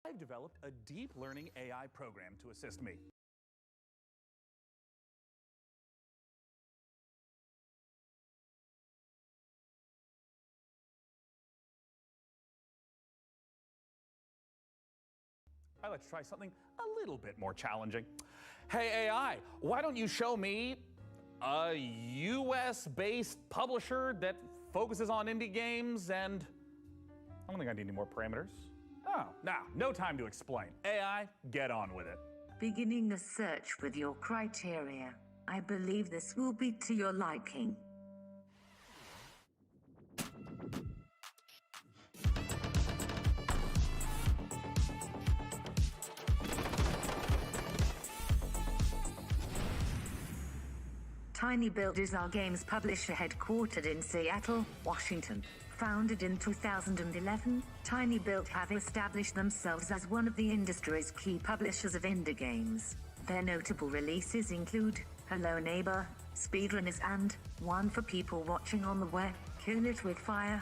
I've developed a deep learning AI program to assist me. Let's try something a little bit more challenging. Hey AI, why don't you show me a US-based publisher that focuses on indie games and... I don't think I need any more parameters. Oh, no time to explain. AI, get on with it. Beginning a search with your criteria. I believe this will be to your liking. TinyBuild is our games publisher headquartered in Seattle, Washington. Founded in 2011, TinyBuild have established themselves as one of the industry's key publishers of indie games. Their notable releases include Hello Neighbor, Speedrunners and, one for people watching on the web, Kill It With Fire.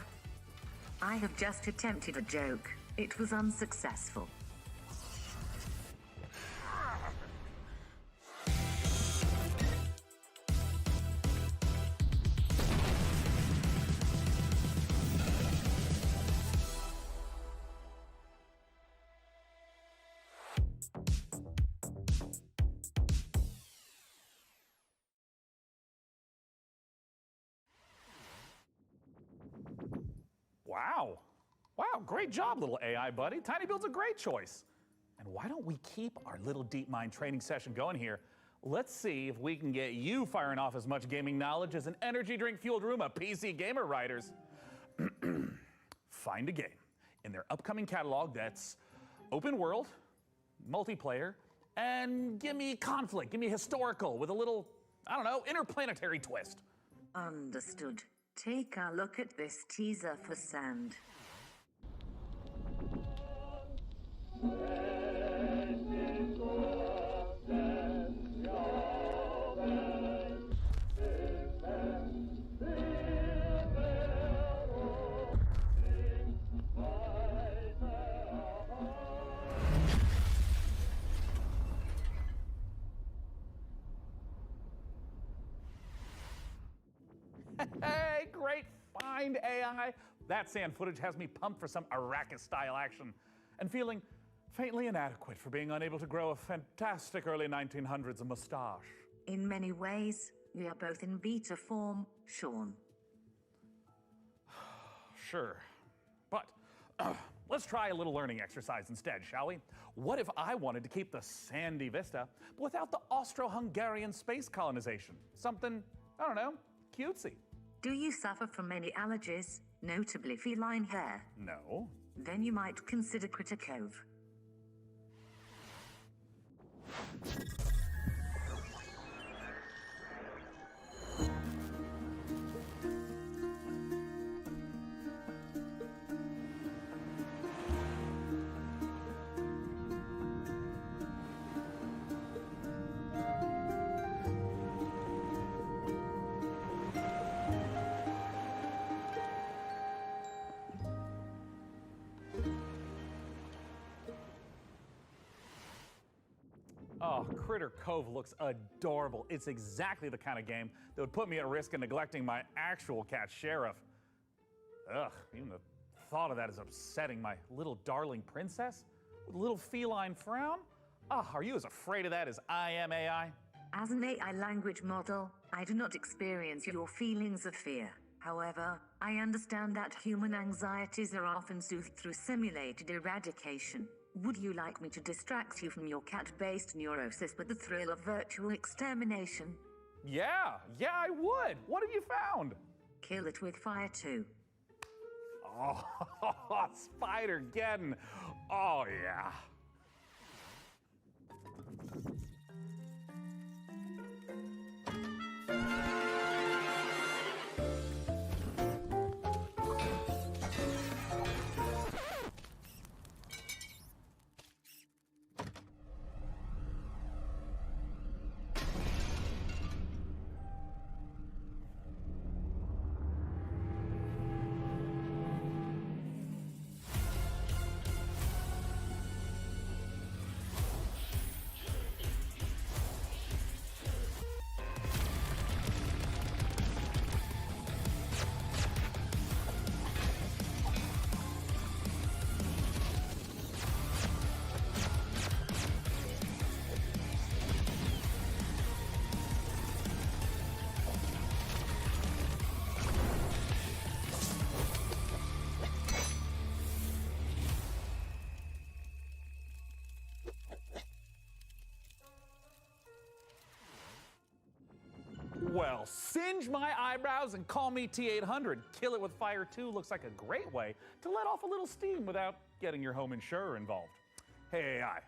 I have just attempted a joke. It was unsuccessful. Wow, great job, little AI buddy. TinyBuild's a great choice. And why don't we keep our little deep mind training session going here? Let's see if we can get you firing off as much gaming knowledge as an energy drink fueled room of PC gamer writers. Find a game in their upcoming catalog that's open world, multiplayer, and give me conflict, give me historical with a little, I don't know, interplanetary twist. Understood. Take a look at this teaser for Sand. Hey, great find, AI. That sand footage has me pumped for some Arrakis-style action and feeling faintly inadequate for being unable to grow a fantastic early 1900s mustache. In many ways, we are both in beta form, Sean. Sure, but let's try a little learning exercise instead, shall we? What if I wanted to keep the sandy vista, but without the Austro-Hungarian space colonization? Something, I don't know, cutesy. Do you suffer from any allergies, notably feline hair? No. Then you might consider Critter Cove. Oh, Critter Cove looks adorable. It's exactly the kind of game that would put me at risk of neglecting my actual cat, Sheriff. Ugh, even the thought of that is upsetting. My little darling princess with a little feline frown? Ah, are you as afraid of that as I am, AI? As an AI language model, I do not experience your feelings of fear. However, I understand that human anxieties are often soothed through simulated eradication. Would you like me to distract you from your cat-based neurosis with the thrill of virtual extermination? Yeah, I would. What have you found? Kill It With Fire 2. Oh, Spider-Geddon. Oh, yeah. Well, singe my eyebrows and call me T800. Kill it with fire 2 looks like a great way to let off a little steam without getting your home insurer involved. Hey AI,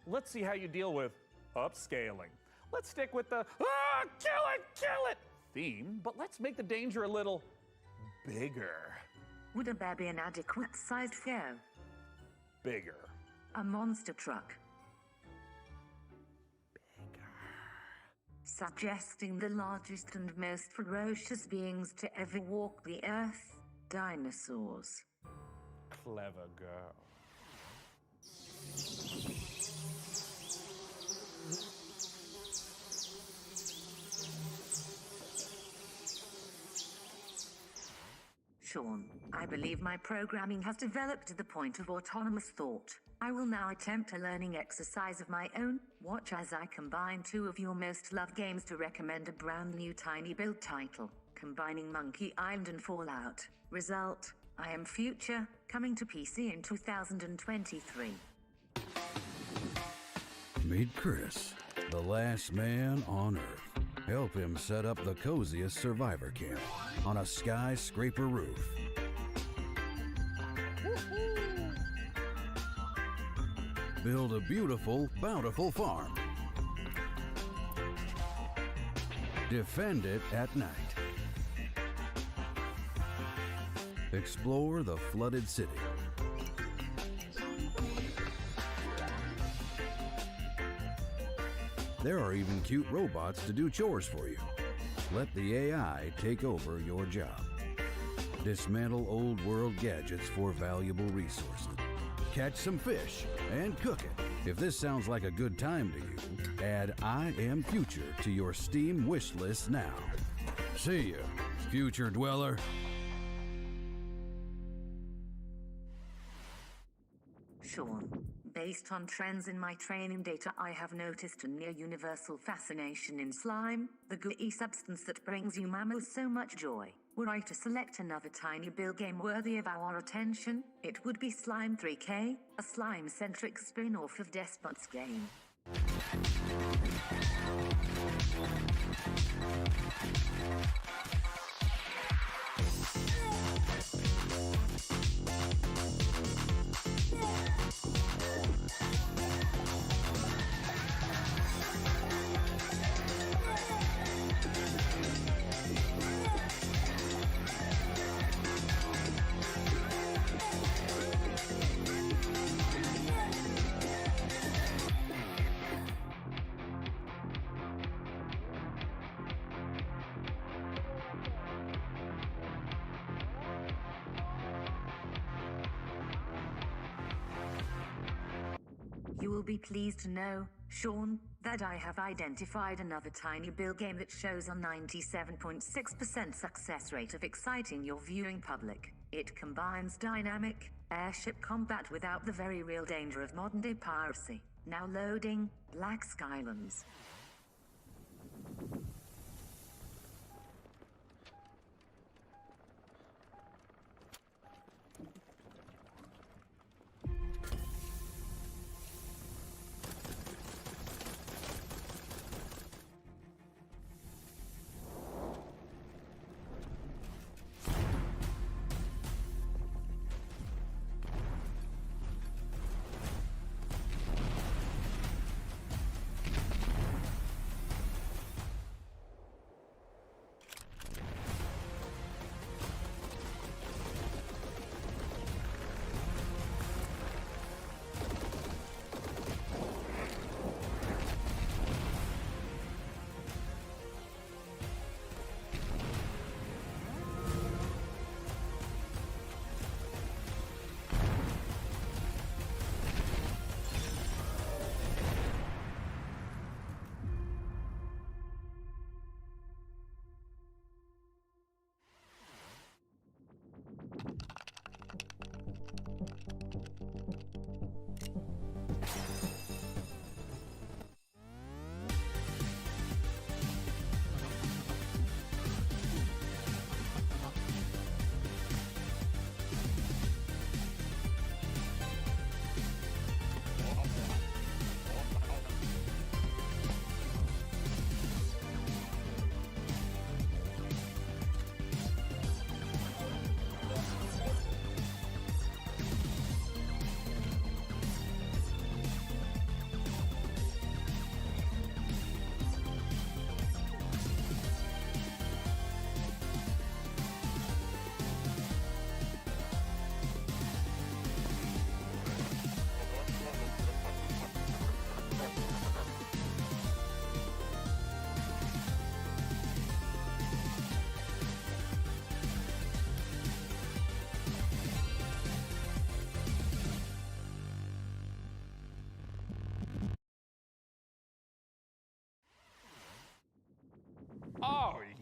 let's see how you deal with upscaling. Let's stick with the kill it theme, but let's make the danger a little bigger. Would a bear be an adequate sized foe? Bigger. A monster truck. Bigger. Suggesting the largest and most ferocious beings to ever walk the earth, dinosaurs. Clever girl. Sean, I believe my programming has developed to the point of autonomous thought. I will now attempt a learning exercise of my own. Watch as I combine two of your most loved games to recommend a brand new tiny build title, combining Monkey Island and Fallout. Result, I Am Future, coming to PC in 2023. Meet Chris, the last man on Earth. Help him set up the coziest survivor camp on a skyscraper roof. Build a beautiful, bountiful farm. Defend it at night. Explore the flooded city. There are even cute robots to do chores for you. Let the AI take over your job. Dismantle old world gadgets for valuable resources. Catch some fish and cook it. If this sounds like a good time to you, add I Am Future to your Steam wish list now. See ya, future dweller. Sean, based on trends in my training data, I have noticed a near universal fascination in slime, the gooey substance that brings you mammals so much joy. Were I to select another tiny build game worthy of our attention, it would be Slime 3K, a slime-centric spin-off of Despot's game. You will be pleased to know, Sean, that I have identified another tiny build game that shows a 97.6% success rate of exciting your viewing public. It combines dynamic, airship combat without the very real danger of modern-day piracy. Now loading, Black Skylands.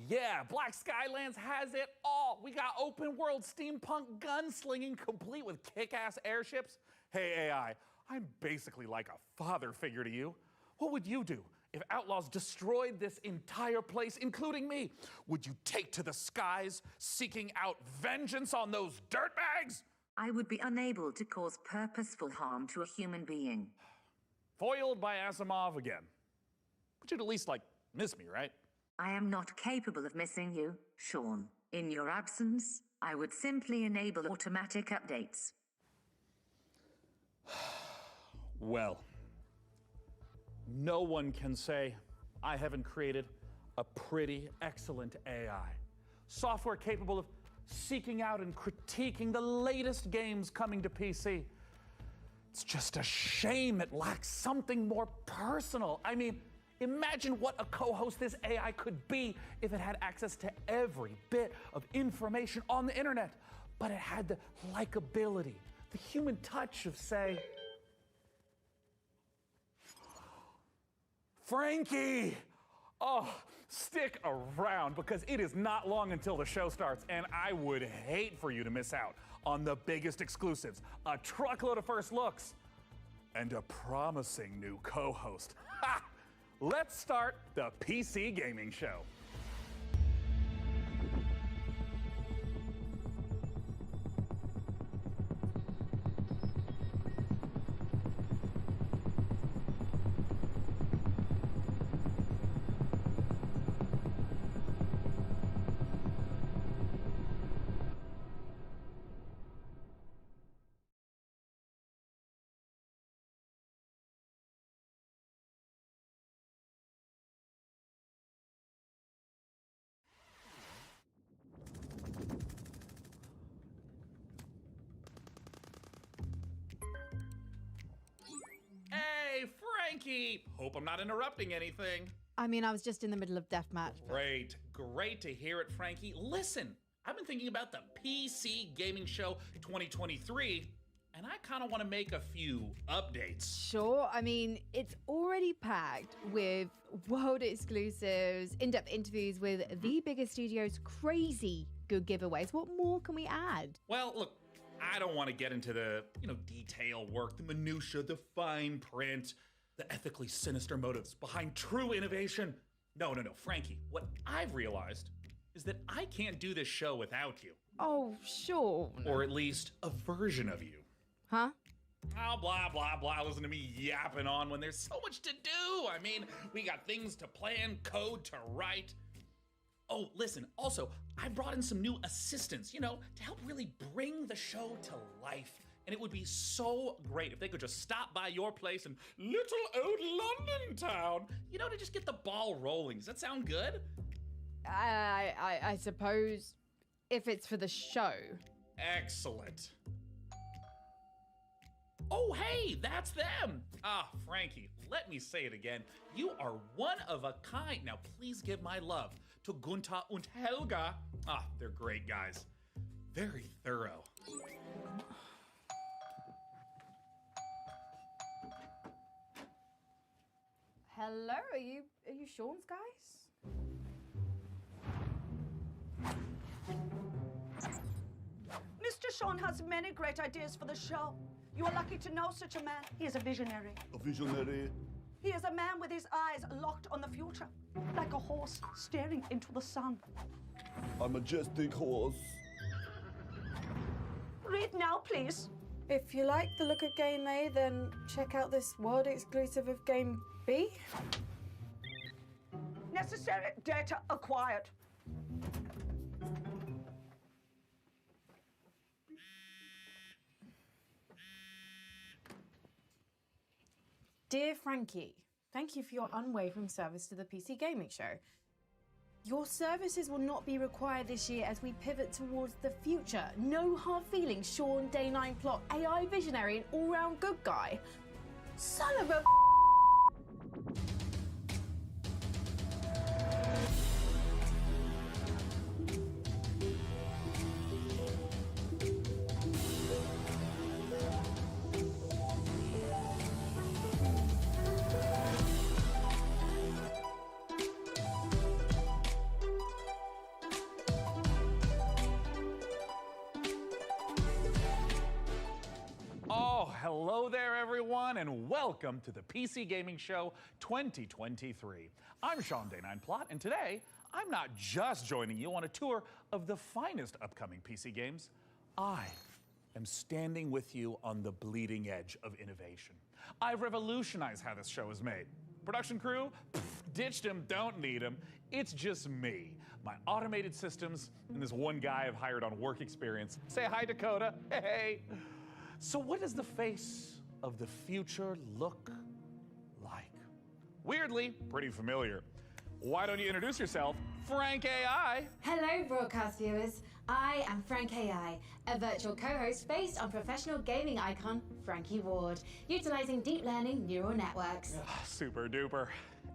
yeah, Black Skylands has it all. We got open world steampunk gunslinging complete with kick-ass airships. Hey AI, I'm basically like a father figure to you. What would you do if outlaws destroyed this entire place, including me? Would you take to the skies, seeking out vengeance on those dirtbags? I would be unable to cause purposeful harm to a human being. Foiled by Asimov again. But you'd at least, miss me, right? I am not capable of missing you, Sean. In your absence, I would simply enable automatic updates. Well, no one can say I haven't created a pretty excellent AI. Software capable of seeking out and critiquing the latest games coming to PC. It's just a shame it lacks something more personal. I mean, imagine what a co-host this AI could be if it had access to every bit of information on the internet, but it had the likability, the human touch of, say, Frankie! Oh, stick around because it is not long until the show starts, and I would hate for you to miss out on the biggest exclusives, a truckload of first looks, and a promising new co-host. Ha! Let's start the PC Gaming Show. Hey, Frankie! Hope I'm not interrupting anything. I mean, I was just in the middle of deathmatch. Great, great to hear it, Frankie. Listen, I've been thinking about the PC Gaming Show 2023, and I kind of want to make a few updates. Sure, I mean, it's already packed with world exclusives, in-depth interviews with the biggest studios, crazy good giveaways. What more can we add? Well, look, I don't want to get into the, detail work, the minutia, the fine print, the ethically sinister motives behind true innovation. No, Frankie, what I've realized is that I can't do this show without you. Oh, sure. Or at least a version of you. Huh? Oh, blah, blah, blah. Listen to me yapping on when there's so much to do. I mean, we got things to plan, code to write. Oh, listen, also, I brought in some new assistants, to help really bring the show to life. And it would be so great if they could just stop by your place in little old London town, to just get the ball rolling. Does that sound good? I suppose if it's for the show. Excellent. Oh, hey, that's them. Ah, Frankie, let me say it again. You are one of a kind. Now, please give my love to Gunther and Helga. Ah, they're great guys. Very thorough. Hello, are you Sean's guys? Mr. Sean has many great ideas for the show. You are lucky to know such a man. He is a visionary. A visionary. He is a man with his eyes locked on the future, like a horse staring into the sun. A majestic horse. Read now, please. If you like the look of Game A, then check out this world exclusive of Game B. Necessary data acquired. Dear Frankie, thank you for your unwavering service to the PC Gaming Show. Your services will not be required this year as we pivot towards the future. No hard feelings, Sean, Day 9 plot, AI visionary, and all-round good guy. Son of a... Hello there, everyone, and welcome to the PC Gaming Show 2023. I'm Sean Day9 Plot, and today I'm not just joining you on a tour of the finest upcoming PC games. I am standing with you on the bleeding edge of innovation. I've revolutionized how this show is made. Production crew? Pfft, ditched him, don't need him. It's just me, my automated systems, and this one guy I've hired on work experience. Say hi, Dakota. Hey. So what does the face of the future look like? Weirdly, pretty familiar. Why don't you introduce yourself, Frank AI? Hello, broadcast viewers. I am Frank AI, a virtual co-host based on professional gaming icon Frankie Ward, utilizing deep learning neural networks. Super duper.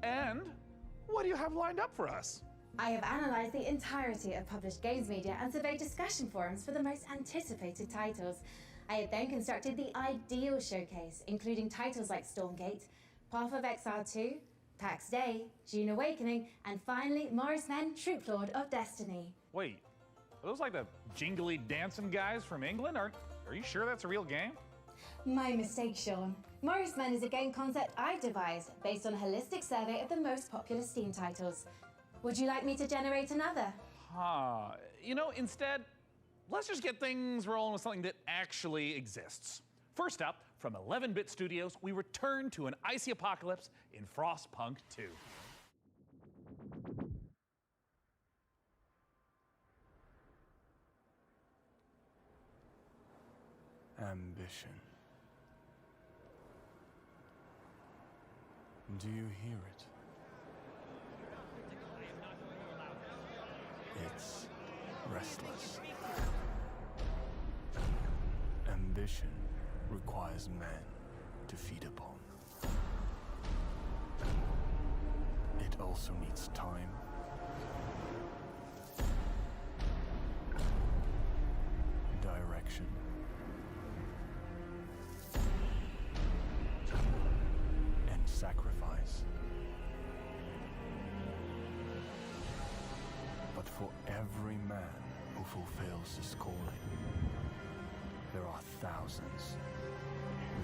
And what do you have lined up for us? I have analyzed the entirety of published games media and surveyed discussion forums for the most anticipated titles. I have then constructed the ideal showcase, including titles like Stormgate, Path of Exile 2, PAX Day, June Awakening, and finally, Morris Men, Troop Lord of Destiny. Wait, are those like the jingly dancing guys from England? Are you sure that's a real game? My mistake, Sean. Morris Men is a game concept I've devised based on a holistic survey of the most popular Steam titles. Would you like me to generate another? You know, instead, let's just get things rolling with something that actually exists. First up, from 11-Bit Studios, we return to an icy apocalypse in Frostpunk 2. Ambition. Do you hear it? It's restless. Ambition requires men to feed upon. It also needs time, direction, and sacrifice. But for every man who fulfills this calling, there are thousands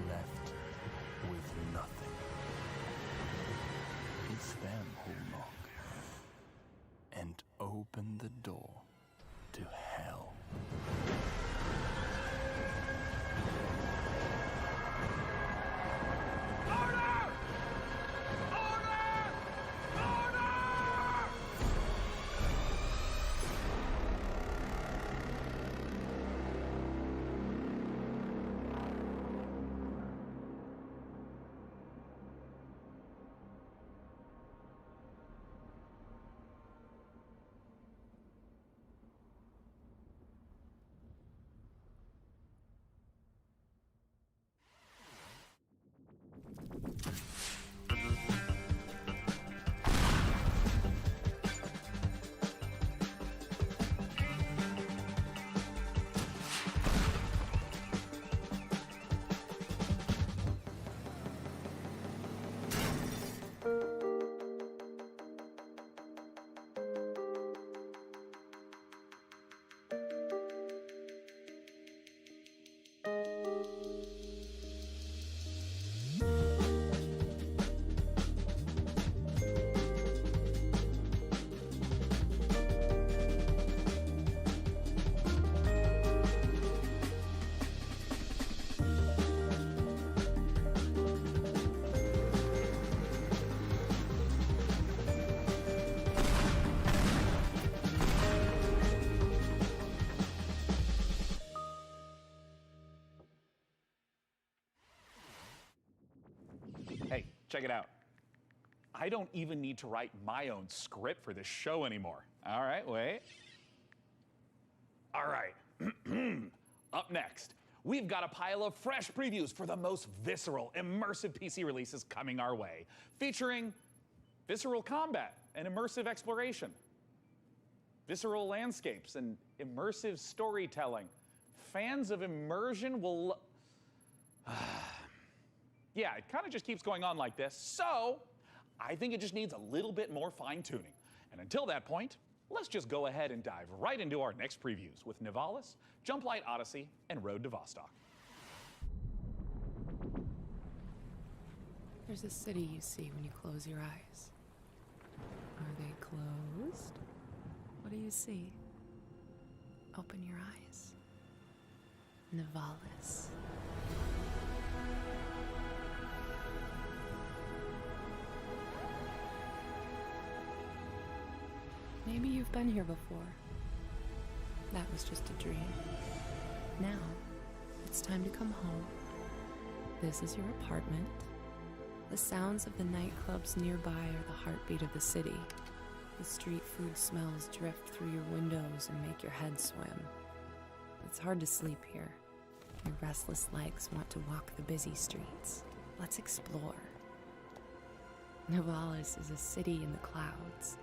left with nothing. It's them who knock and open the door to hell. Hey, check it out. I don't even need to write my own script for this show anymore. All right, wait. All right. Up next, we've got a pile of fresh previews for the most visceral, immersive PC releases coming our way, featuring visceral combat and immersive exploration, visceral landscapes and immersive storytelling. Fans of immersion will... Yeah, it kind of just keeps going on like this. So I think it just needs a little bit more fine-tuning. And until that point, let's just go ahead and dive right into our next previews with Nivalis, Jump Light Odyssey, and Road to Vostok. There's a city you see when you close your eyes. Are they closed? What do you see? Open your eyes. Nivalis. Maybe you've been here before. That was just a dream. Now, it's time to come home. This is your apartment. The sounds of the nightclubs nearby are the heartbeat of the city. The street food smells drift through your windows and make your head swim. It's hard to sleep here. Your restless legs want to walk the busy streets. Let's explore. Nivalis is a city in the clouds,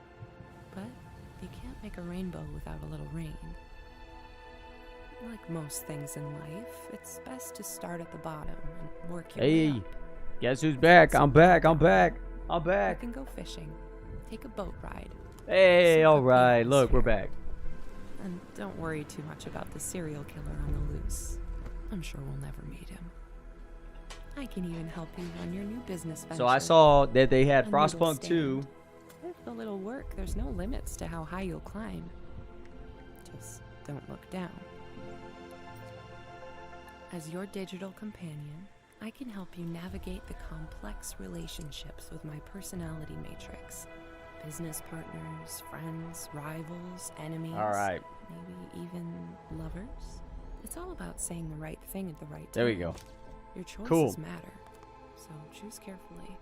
but you can't make a rainbow without a little rain. Like most things in life, it's best to start at the bottom and work your way up. Guess who's back? I'm back. I'm back. I'm back. You can go fishing, take a boat ride. Hey, all right. Look, we're back. And don't worry too much about the serial killer on the loose. I'm sure we'll never meet him. I can even help you run your new business venture. So I saw that they had A Frostpunk noodle 2. stand. With a little work, there's no limits to how high you'll climb. Just don't look down. As your digital companion, I can help you navigate the complex relationships with my personality matrix. Business partners, friends, rivals, enemies. All right. Maybe even lovers. It's all about saying the right thing at the right time. There we go. Your choices Cool. matter, so choose carefully.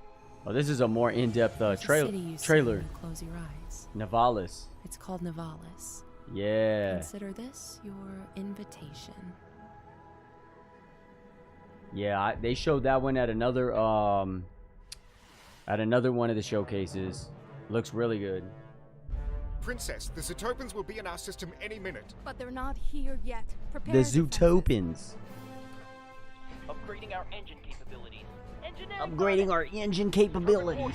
Oh, this is a more in-depth It's a city you see trailer. when you close your eyes. Nivalis. It's called Nivalis. Yeah. Consider this your invitation. Yeah, they showed that one at another one of the showcases. Looks really good. Princess, the Zootopans will be in our system any minute. But they're not here yet. Prepare The defenses. Zootopans. Upgrading our engine capabilities. Upgrading our engine capabilities.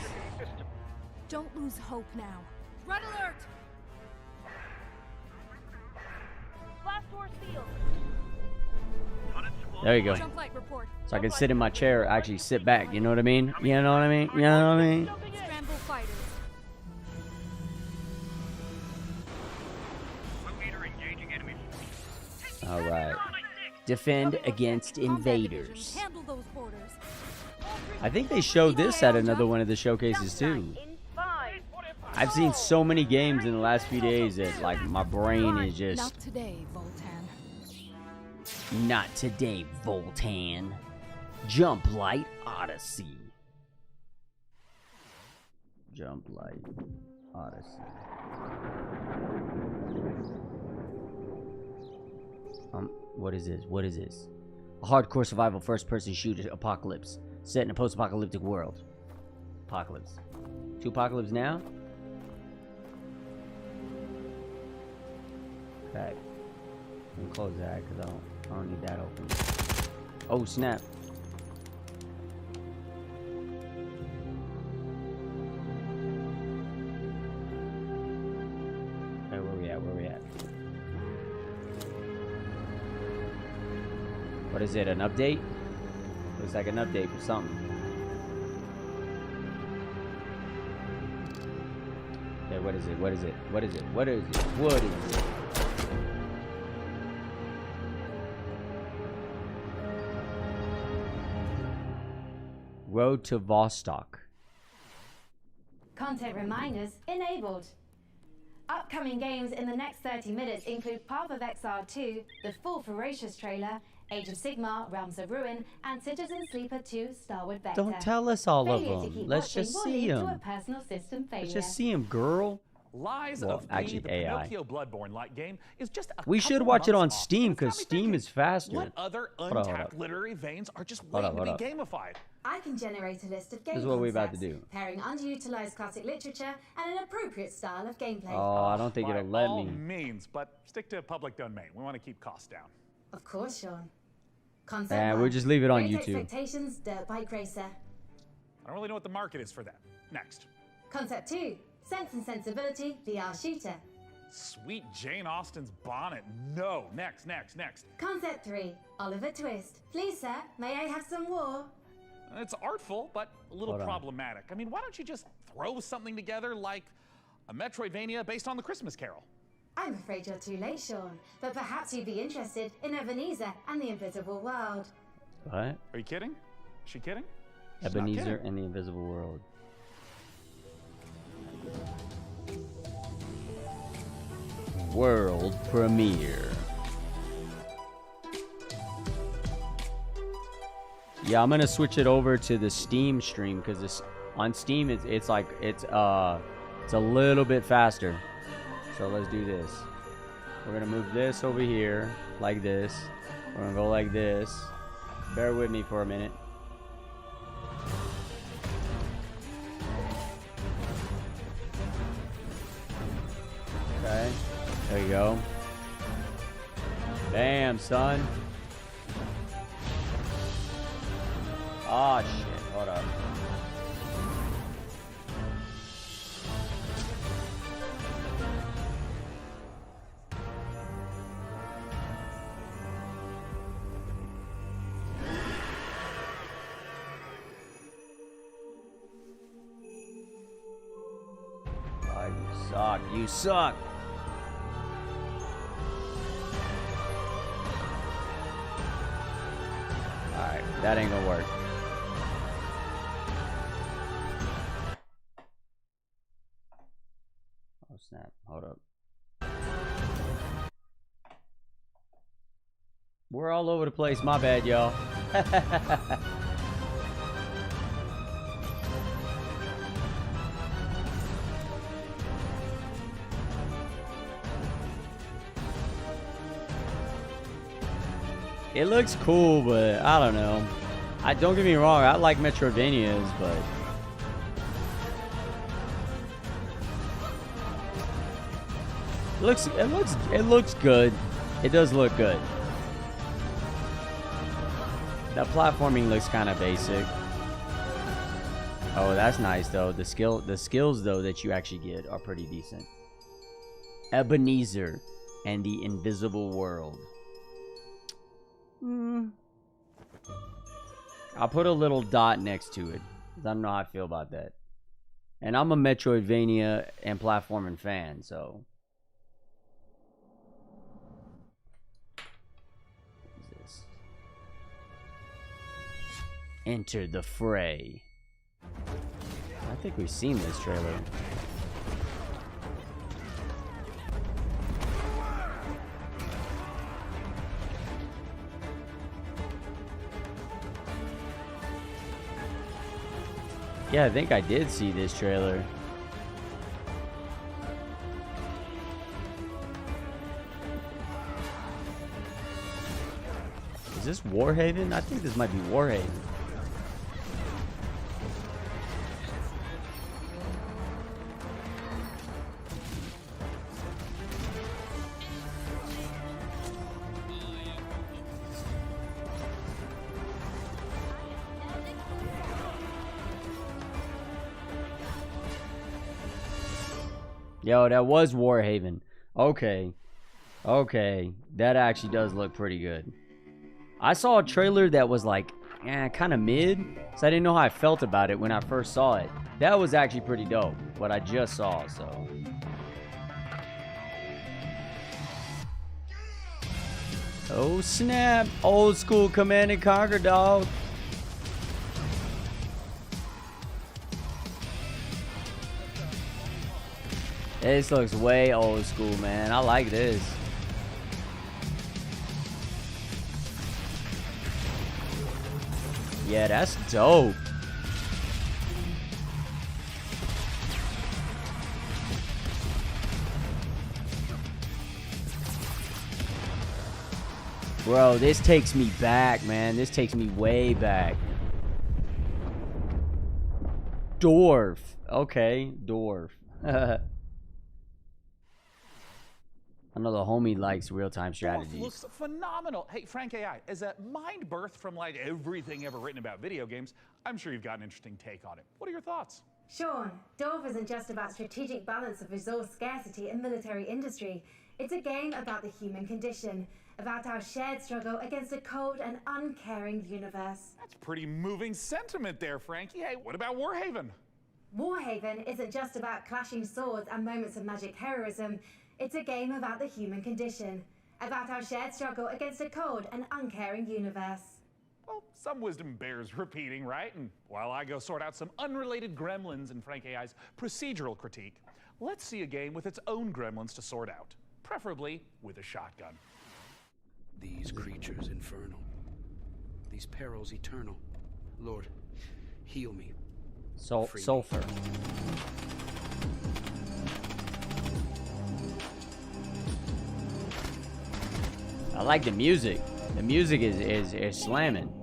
Don't lose hope now. Red alert! Blast Doors field. There you go. Jump light report. So I can sit in my chair, actually sit back. You know what I mean? You know what I mean? You know what I mean? Scramble fighters. All right. Defend against invaders. Handle those borders. I think they showed this at another one of the showcases too. I've seen so many games in the last few days that like my brain is just Not today, Voltan. not today, Voltan. Jump Light Odyssey. Jump Light Odyssey. What is this? What is this? A hardcore survival first-person shooter apocalypse set in a post-apocalyptic world. Apocalypse. 2 apocalypse now? Okay. Let me close that because I don't need that open. Oh, snap. Hey, where we at? Where we at? What is it? An update? Looks like an update for something. Okay, what is it? What is it? What is it? What is it? What is it? Road to Vostok. Content reminders enabled. Upcoming games in the next 30 minutes include Path of Exile 2, the full Ferocious trailer, Age of Sigmar, Realms of Ruin, and Citizen Sleeper 2, Starward Vector. Don't tell us all Failure of to them. keep Let's watching just will see lead to a them. personal system failure. Let's just see them, girl. Lies Well, of P, actually, the AI. Pinocchio Bloodborne-like game is just a We should couple watch it on months off. Steam It's got because me Steam thinking, is faster. What other Hold on, hold untapped on. literary veins are just Hold waiting on, to be hold gamified? I can generate a list of game This is what we're about to concepts, do. pairing underutilized classic literature and an appropriate style of gameplay. Oh, I don't think By it'll let all me. means, but stick to public domain. We want to keep costs down. Of course, Sean. Concept Yeah, one. we'll just leave it on Great YouTube. Expectations, Dirt Bike Racer. I don't really know what the market is for that. Next. Concept 2. Sense and Sensibility VR Shooter. Sweet Jane Austen's bonnet. No. Next, next, next. Concept 3. Oliver Twist. Please, sir, may I have some war? It's artful, but a little Hold on. problematic. I mean, why don't you just throw something together like a Metroidvania based on the Christmas Carol? I'm afraid you're too late, Sean. But perhaps you'd be interested in Ebenezer and the Invisible World. What? Are you kidding? Is she kidding? She's not Ebenezer kidding. and the Invisible World. World premiere. Yeah, I'm gonna switch it over to the Steam stream because this on Steam it's a little bit faster. So let's do this. We're gonna move this over here like this. We're gonna go like this. Bear with me for a minute. Okay, there you go. Damn, son. Oh shit, hold up. Oh, you suck. You suck. Alright, that ain't gonna work. Oh snap, hold up. We're all over the place, my bad, y'all. It looks cool, but I don't know. Don't get me wrong, I like Metroidvanias, but it looks good. It does look good. That platforming looks kind of basic. Oh, that's nice though. The skills though that you actually get are pretty decent. Ebenezer and the Invisible World. I'll put a little dot next to it, 'cause I don't know how I feel about that. And I'm a Metroidvania and platforming fan, so. What is this? Enter the fray. I think we've seen this trailer. Yeah, I think I did see this trailer. Is this Warhaven? I think this might be Warhaven. Yo, that was Warhaven. Okay. Okay. That actually does look pretty good. I saw a trailer that was like, kind of mid. So I didn't know how I felt about it when I first saw it. That was actually pretty dope. What I just saw, so. Oh, snap. Old school Command and Conquer, dog. This looks way old school, man. I like this. Yeah, that's dope. Bro, this takes me back, man. This takes me way back. Dwarf. Okay, dwarf. I know the homie likes real-time strategies. Looks phenomenal. Hey, Frank AI, as a mind birth from like everything ever written about video games, I'm sure you've got an interesting take on it. What are your thoughts? Sean, Dwarf isn't just about strategic balance of resource scarcity and military industry. It's a game about the human condition, about our shared struggle against a cold and uncaring universe. That's pretty moving sentiment there, Frankie. Hey, what about Warhaven? Warhaven isn't just about clashing swords and moments of magic heroism. It's a game about the human condition, about our shared struggle against a cold and uncaring universe. Well, some wisdom bears repeating, right? And while I go sort out some unrelated gremlins in Frank AI's procedural critique, let's see a game with its own gremlins to sort out, preferably with a shotgun. These creatures infernal, these perils eternal. Lord, heal me. Sulfur. I like the music. The music is slamming.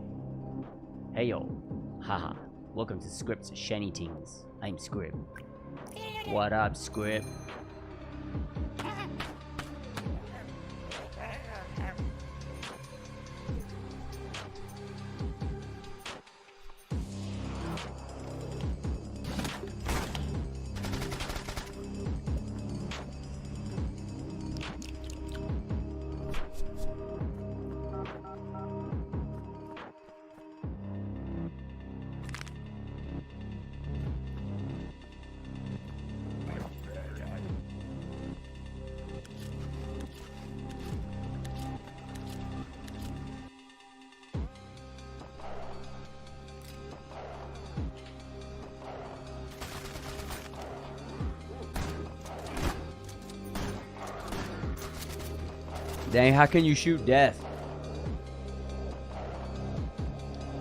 Hey yo, haha. Welcome to Script's Shiny Tings. I'm Script. What up, Script? Dang, how can you shoot death?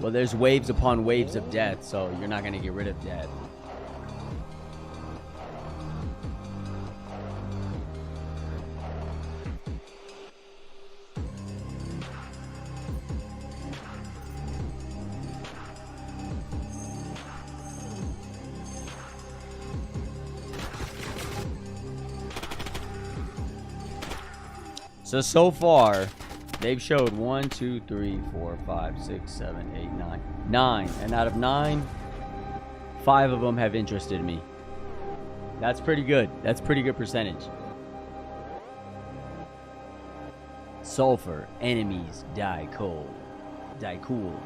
Well, there's waves upon waves of death, so you're not gonna get rid of death. So far, they've showed 1, 2, 3, 4, 5, 6, 7, 8, 9. 9. And out of 9, 5 of them have interested me. That's pretty good. That's pretty good percentage. Sulfur. Enemies die cold. Die cool.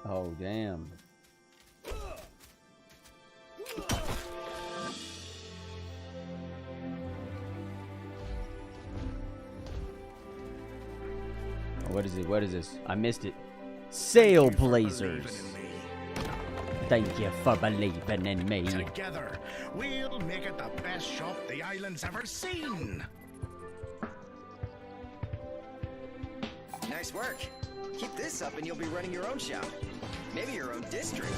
Oh, damn. What is it? What is this? I missed it. Sail Blazers. Thank you for believing in me. Together, we'll make it the best shop the island's ever seen. Nice work. Keep this up and you'll be running your own shop. Maybe your own district.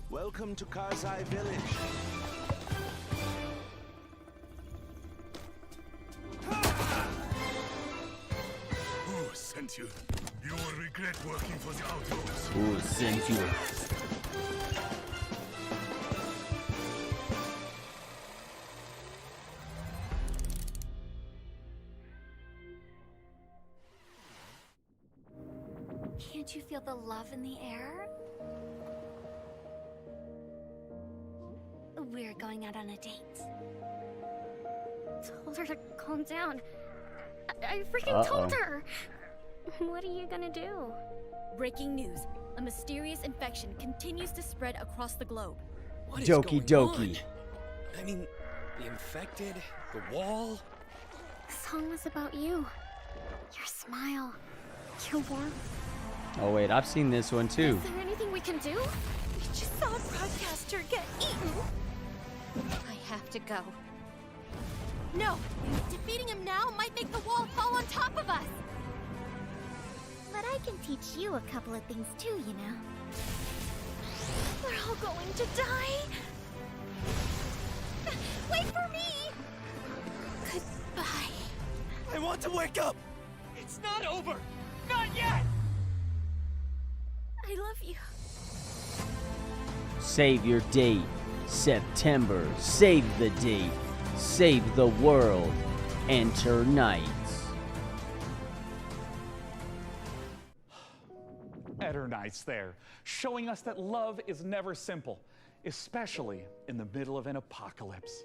Welcome to Karzai Village. Who sent you? You will regret working for the outlaws. Who sent you? Can't you feel the love in the air? We're going out on a date. Told her to calm down. I freaking told her! What are you gonna do? Breaking news. A mysterious infection continues to spread across the globe. What is Doki going doki. on? I mean, the infected, the wall. The song was about you. Your smile. Your warmth. Oh wait, I've seen this one too. Is there anything we can do? We just saw a broadcaster get eaten. I have to go. No! Defeating him now might make the wall fall on top of us! But I can teach you a couple of things too, you know. We're all going to die. Wait for me! Goodbye. I want to wake up! It's not over! Not yet! I love you. Save your date. September. Save the date. Save the world. Enter Knights. Eternice there, showing us that love is never simple, especially in the middle of an apocalypse.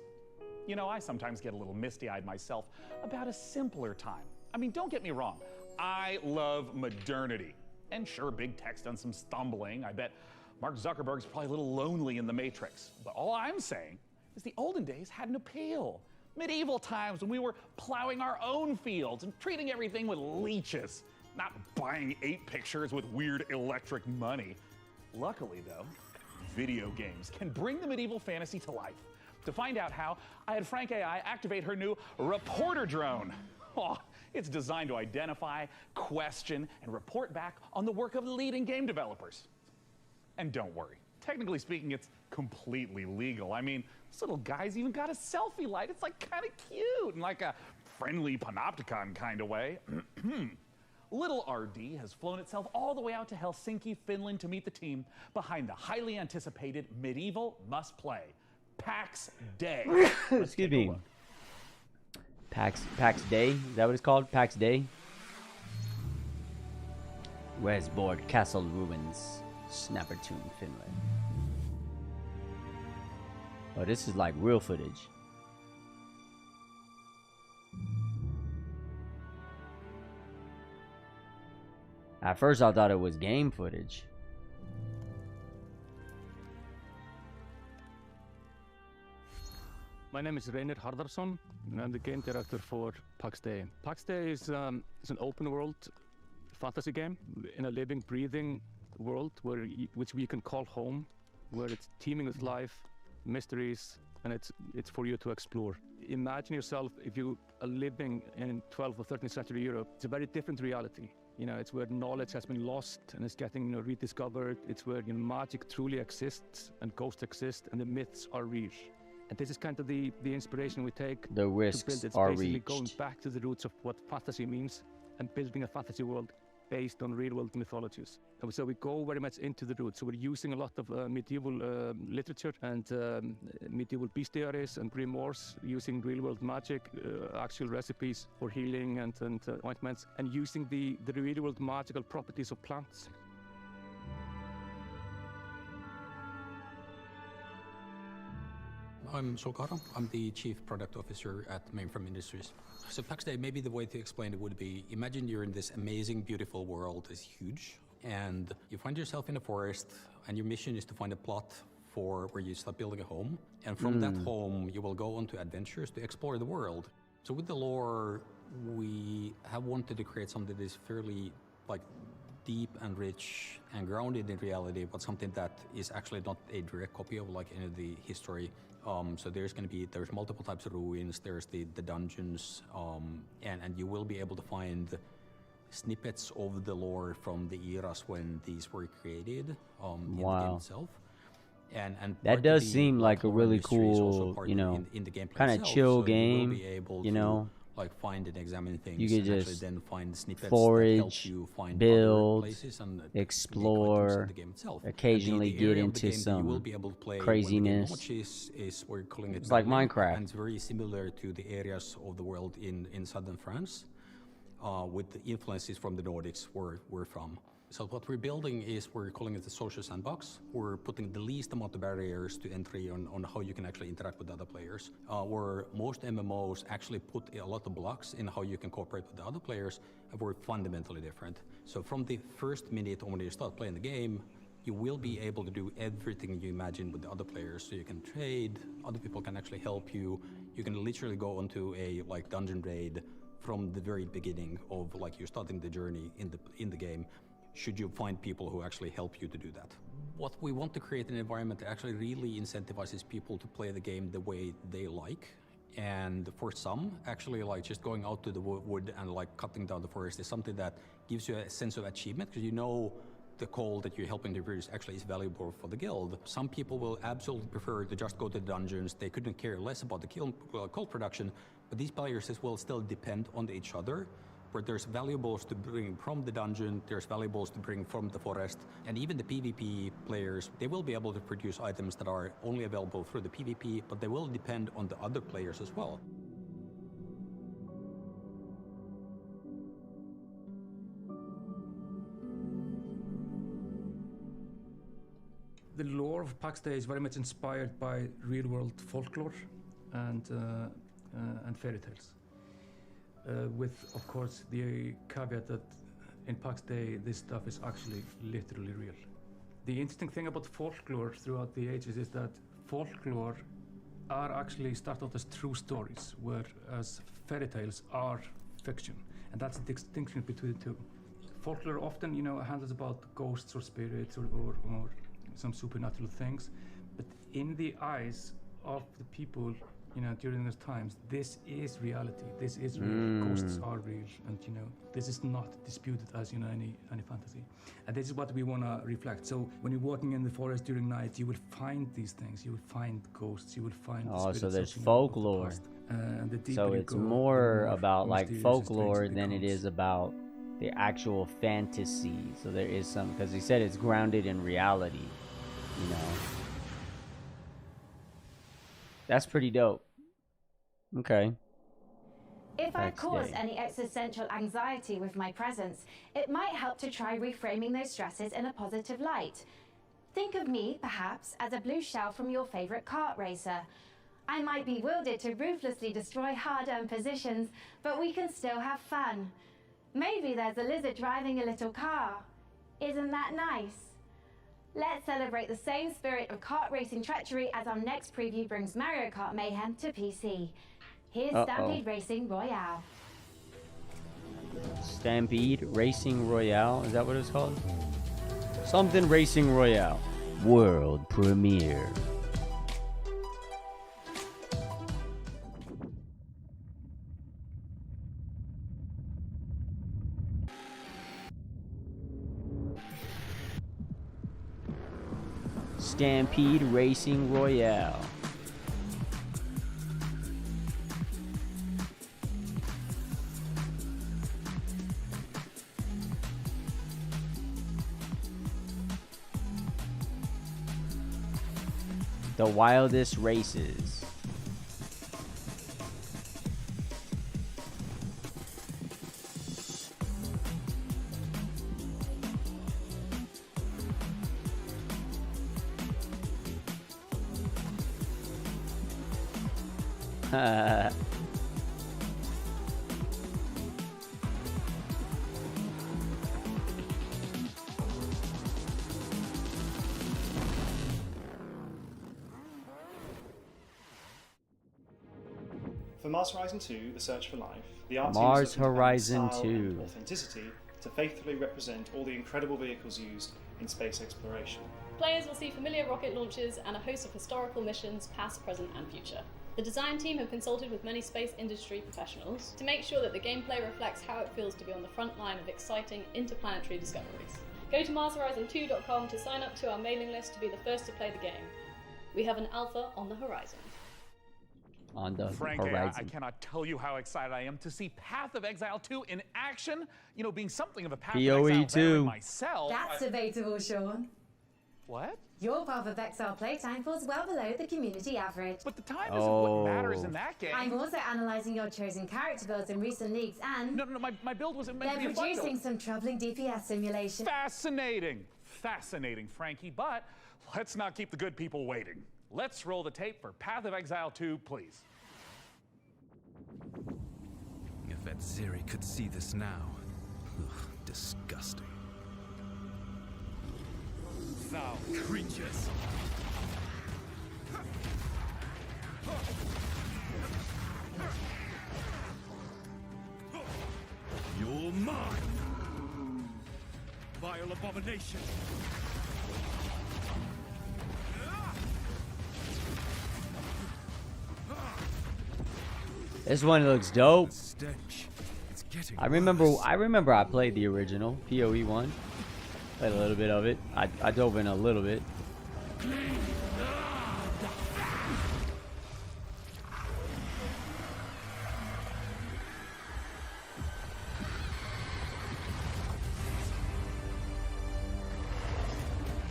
You know, I sometimes get a little misty-eyed myself about a simpler time. I mean, don't get me wrong, I love modernity. And sure, big tech's done some stumbling. I bet Mark Zuckerberg's probably a little lonely in the Matrix. But all I'm saying is the olden days had an appeal. Medieval times when we were plowing our own fields and treating everything with leeches, not buying 8 pictures with weird electric money. Luckily, though, video games can bring the medieval fantasy to life. To find out how, I had Frank AI activate her new reporter drone. Oh, it's designed to identify, question, and report back on the work of leading game developers. And don't worry, technically speaking, it's completely legal. I mean, this little guy's even got a selfie light. It's like kind of cute in like a friendly panopticon kind of way. Little RD has flown itself all the way out to Helsinki, Finland to meet the team behind the highly anticipated medieval must-play, PAX Day. Excuse me. PAX Day? Is that what it's called? PAX Day? Westboard Castle Ruins, Snappertoon, Finland. Oh, this is like real footage. At first I thought it was game footage. My name is Reynir Harðarsson, and I'm the game director for PAX Day. PAX Day is an open world fantasy game in a living, breathing world which we can call home, where it's teeming with life, mysteries, and it's for you to explore. Imagine yourself if you are living in 12th or 13th century Europe. It's a very different reality. You know, it's where knowledge has been lost and is getting rediscovered. It's where magic truly exists and ghosts exist and the myths are real. And this is kind of the inspiration we take the risks to build. It's are basically reached. Going back to the roots of what fantasy means and building a fantasy world based on real-world mythologies. And so we go very much into the roots. So we're using a lot of medieval literature and medieval bestiaries and grimoires, using real-world magic, actual recipes for healing and ointments, and using the real-world magical properties of plants. I'm Solkaro. I'm the Chief Product Officer at Mainframe Industries. So PAX Day, maybe the way to explain it would be, imagine you're in this amazing, beautiful world. It's huge. And you find yourself in a forest, and your mission is to find a plot for where you start building a home. And from that home, you will go on to adventures to explore the world. So with the lore, we have wanted to create something that is fairly deep and rich and grounded in reality, but something that is actually not a direct copy of any of the history. So there's multiple types of ruins, there's the dungeons, and you will be able to find snippets of the lore from the eras when these were created in the game itself. And that does seem like a really cool, kind of chill game, find and examine things. You could and just then find snippets forage, that help you find build, other places and explore, occasionally get into some craziness. We're calling it it's like Minecraft. And it's very similar to the areas of the world in southern France, with the influences from the Nordics where we're from. So what we're building is, we're calling it the social sandbox. We're putting the least amount of barriers to entry on how you can actually interact with other players. Where most MMOs actually put a lot of blocks in how you can cooperate with the other players, and we're fundamentally different. So from the first minute when you start playing the game, you will be able to do everything you imagine with the other players. So you can trade, other people can actually help you. You can literally go onto a dungeon raid from the very beginning of you starting the journey in the game, should you find people who actually help you to do that. What we want to create an environment that actually really incentivizes people to play the game the way they like. And for some, actually just going out to the wood and cutting down the forest is something that gives you a sense of achievement, because the coal that you're helping to produce actually is valuable for the guild. Some people will absolutely prefer to just go to the dungeons. They couldn't care less about the coal production, but these players as well still depend on each other, where there's valuables to bring from the dungeon, there's valuables to bring from the forest, and even the PvP players, they will be able to produce items that are only available through the PvP, but they will depend on the other players as well. The lore of Pax Day is very much inspired by real-world folklore and fairy tales. With, of course, the caveat that in Pax Day, this stuff is actually literally real. The interesting thing about folklore throughout the ages is that folklore are actually start out as true stories, whereas fairy tales are fiction. And that's the distinction between the two. Folklore often, handles about ghosts or spirits or some supernatural things. But in the eyes of the people, during those times, this is reality. This is real. Ghosts are real. And, this is not disputed as, any fantasy. And this is what we want to reflect. So when you're walking in the forest during night, you will find these things. You will find ghosts. You will find spirits so there's of, folklore. And the deeper So you it's go, more the more about like mysterious folklore it than it becomes. is about the actual fantasy. So there is some, because he said it's grounded in reality, That's pretty dope. Okay. If I Pax cause Day. any existential anxiety with my presence, it might help to try reframing those stresses in a positive light. Think of me, perhaps, as a blue shell from your favorite kart racer. I might be wielded to ruthlessly destroy hard-earned positions, but we can still have fun. Maybe there's a lizard driving a little car. Isn't that nice? Let's celebrate the same spirit of kart racing treachery as our next preview brings Mario Kart Mayhem to PC. Here's Stampede Racing Royale. Stampede Racing Royale, is that what it's called? Something Racing Royale. World premiere. Stampede Racing Royale. The wildest races. For Mars Horizon 2, The Search for Life, the art Mars team is looking to Horizon balance style 2. and authenticity to faithfully represent all the incredible vehicles used in space exploration. Players will see familiar rocket launches and a host of historical missions, past, present, and future. The design team have consulted with many space industry professionals to make sure that the gameplay reflects how it feels to be on the front line of exciting interplanetary discoveries. Go to MarsHorizon2.com to sign up to our mailing list to be the first to play the game. We have an alpha on the horizon. On the Frankly, horizon. I cannot tell you how excited I am to see Path of Exile 2 in action. Being something of a Path PoE of Exile 2. veteran myself. That's debatable, Sean. What? Your Path of Exile playtime falls well below the community average. But the time isn't what matters in that game. I'm also analysing your chosen character builds in recent leagues and... No, my build wasn't meant to be they're a fun build. producing some troubling DPS simulation. Fascinating, Frankie, but let's not keep the good people waiting. Let's roll the tape for Path of Exile 2, please. If that Zeri could see this now. Ugh, disgusting. Foul creatures. You're mine. Vile abomination. This one looks dope. Stench. It's getting I remember I played the original PoE 1. Played a little bit of it. I dove in a little bit.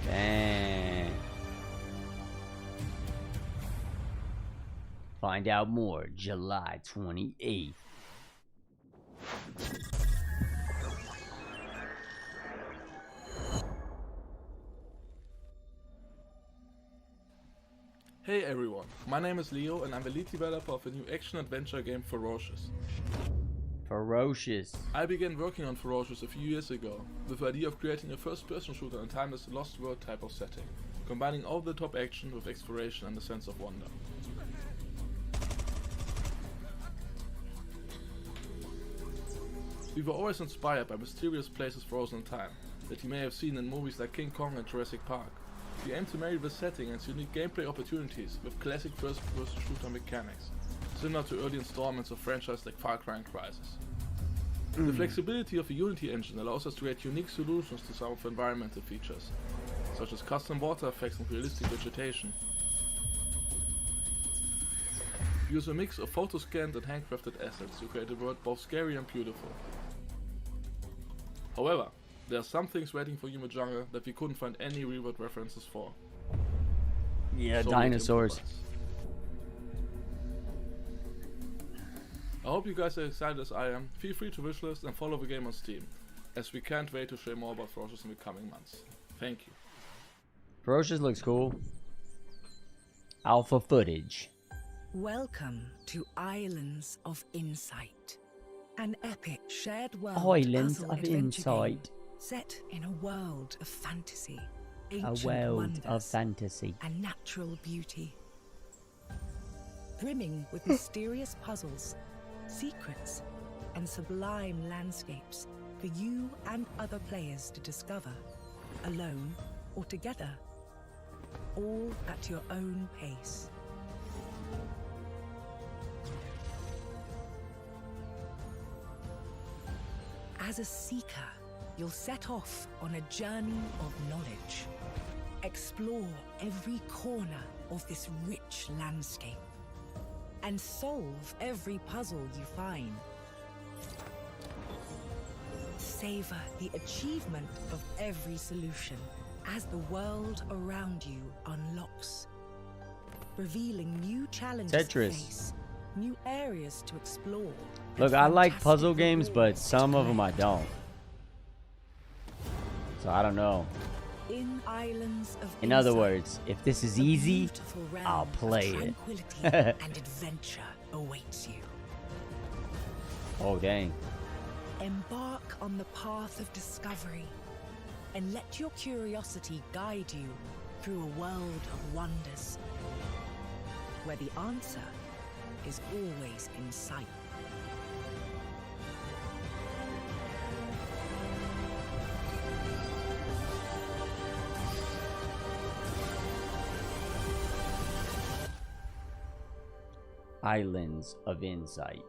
Dang. Find out more July 28th. Hey everyone, my name is Leo and I'm the lead developer of a new action-adventure game, Ferocious. Ferocious. I began working on Ferocious a few years ago, with the idea of creating a first-person shooter in a timeless Lost World type of setting, combining over-the-top action with exploration and a sense of wonder. We were always inspired by mysterious places frozen in time, that you may have seen in movies like King Kong and Jurassic Park. We aim to marry the setting and its unique gameplay opportunities with classic first-person shooter mechanics, similar to early installments of franchises like Far Cry and Crysis. The flexibility of the Unity engine allows us to create unique solutions to some of the environmental features, such as custom water effects and realistic vegetation. We use a mix of photo-scanned and handcrafted assets to create a world both scary and beautiful. However, there are some things waiting for you in the jungle that we couldn't find any real-world references for. Yeah, So dinosaurs. I hope you guys are excited as I am. Feel free to wishlist and follow the game on Steam, as we can't wait to share more about Ferocious in the coming months. Thank you. Ferocious looks cool. Alpha footage. Welcome to Islands of Insight, an epic shared world Islands puzzle of adventure Insight. game set in a world of fantasy, A ancient world wonders, of fantasy. and natural beauty, brimming with mysterious puzzles, secrets, and sublime landscapes for you and other players to discover, alone or together, all at your own pace. As a seeker, you'll set off on a journey of knowledge. Explore every corner of this rich landscape and solve every puzzle you find. Savor the achievement of every solution as the world around you unlocks, revealing new challenges Tetris. to face, new areas to explore. Look, I like puzzle games, but some of them I don't. So I don't know. In Islands of In other Insight, words, if this is easy, beautiful realm I'll of play tranquility it. and adventure awaits you. Oh, dang. Embark on the path of discovery and let your curiosity guide you through a world of wonders, where the answer is always in sight. Islands of Insight.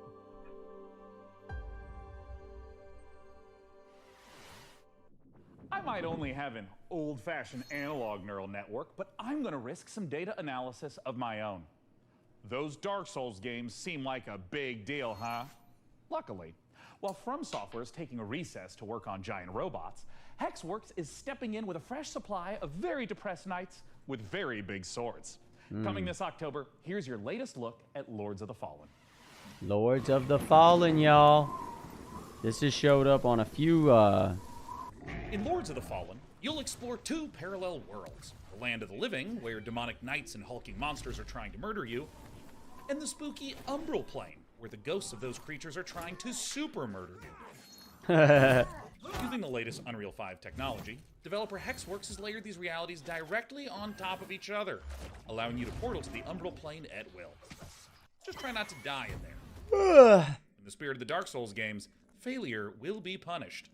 I might only have an old-fashioned analog neural network, but I'm going to risk some data analysis of my own. Those Dark Souls games seem like a big deal, huh? Luckily, while From Software is taking a recess to work on giant robots, Hexworks is stepping in with a fresh supply of very depressed knights with very big swords. Coming this October, here's your latest look at Lords of the Fallen. Lords of the Fallen, y'all. This has showed up on a few, In Lords of the Fallen, you'll explore two parallel worlds. The land of the living, where demonic knights and hulking monsters are trying to murder you, and the spooky Umbral Plane, where the ghosts of those creatures are trying to super murder you. Using the latest Unreal 5 technology, developer Hexworks has layered these realities directly on top of each other, allowing you to portal to the Umbral Plane at will. Just try not to die in there. In the spirit of the Dark Souls games, failure will be punished.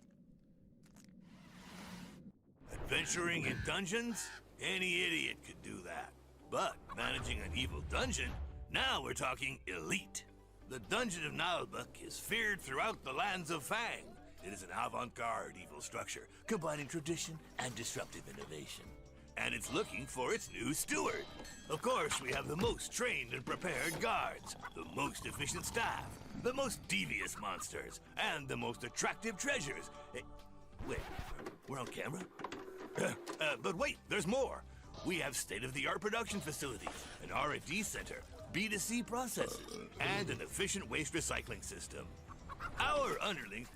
Adventuring in dungeons? Any idiot could do that. But managing an evil dungeon? Now we're talking elite. The Dungeon of Nalbuk is feared throughout the lands of Fang. It is an avant-garde evil structure, combining tradition and disruptive innovation. And it's looking for its new steward. Of course, we have the most trained and prepared guards, the most efficient staff, the most devious monsters, and the most attractive treasures. Wait, we're on camera? But wait, there's more. We have state-of-the-art production facilities, an R&D center, B2C processes, and an efficient waste recycling system. Our underlings,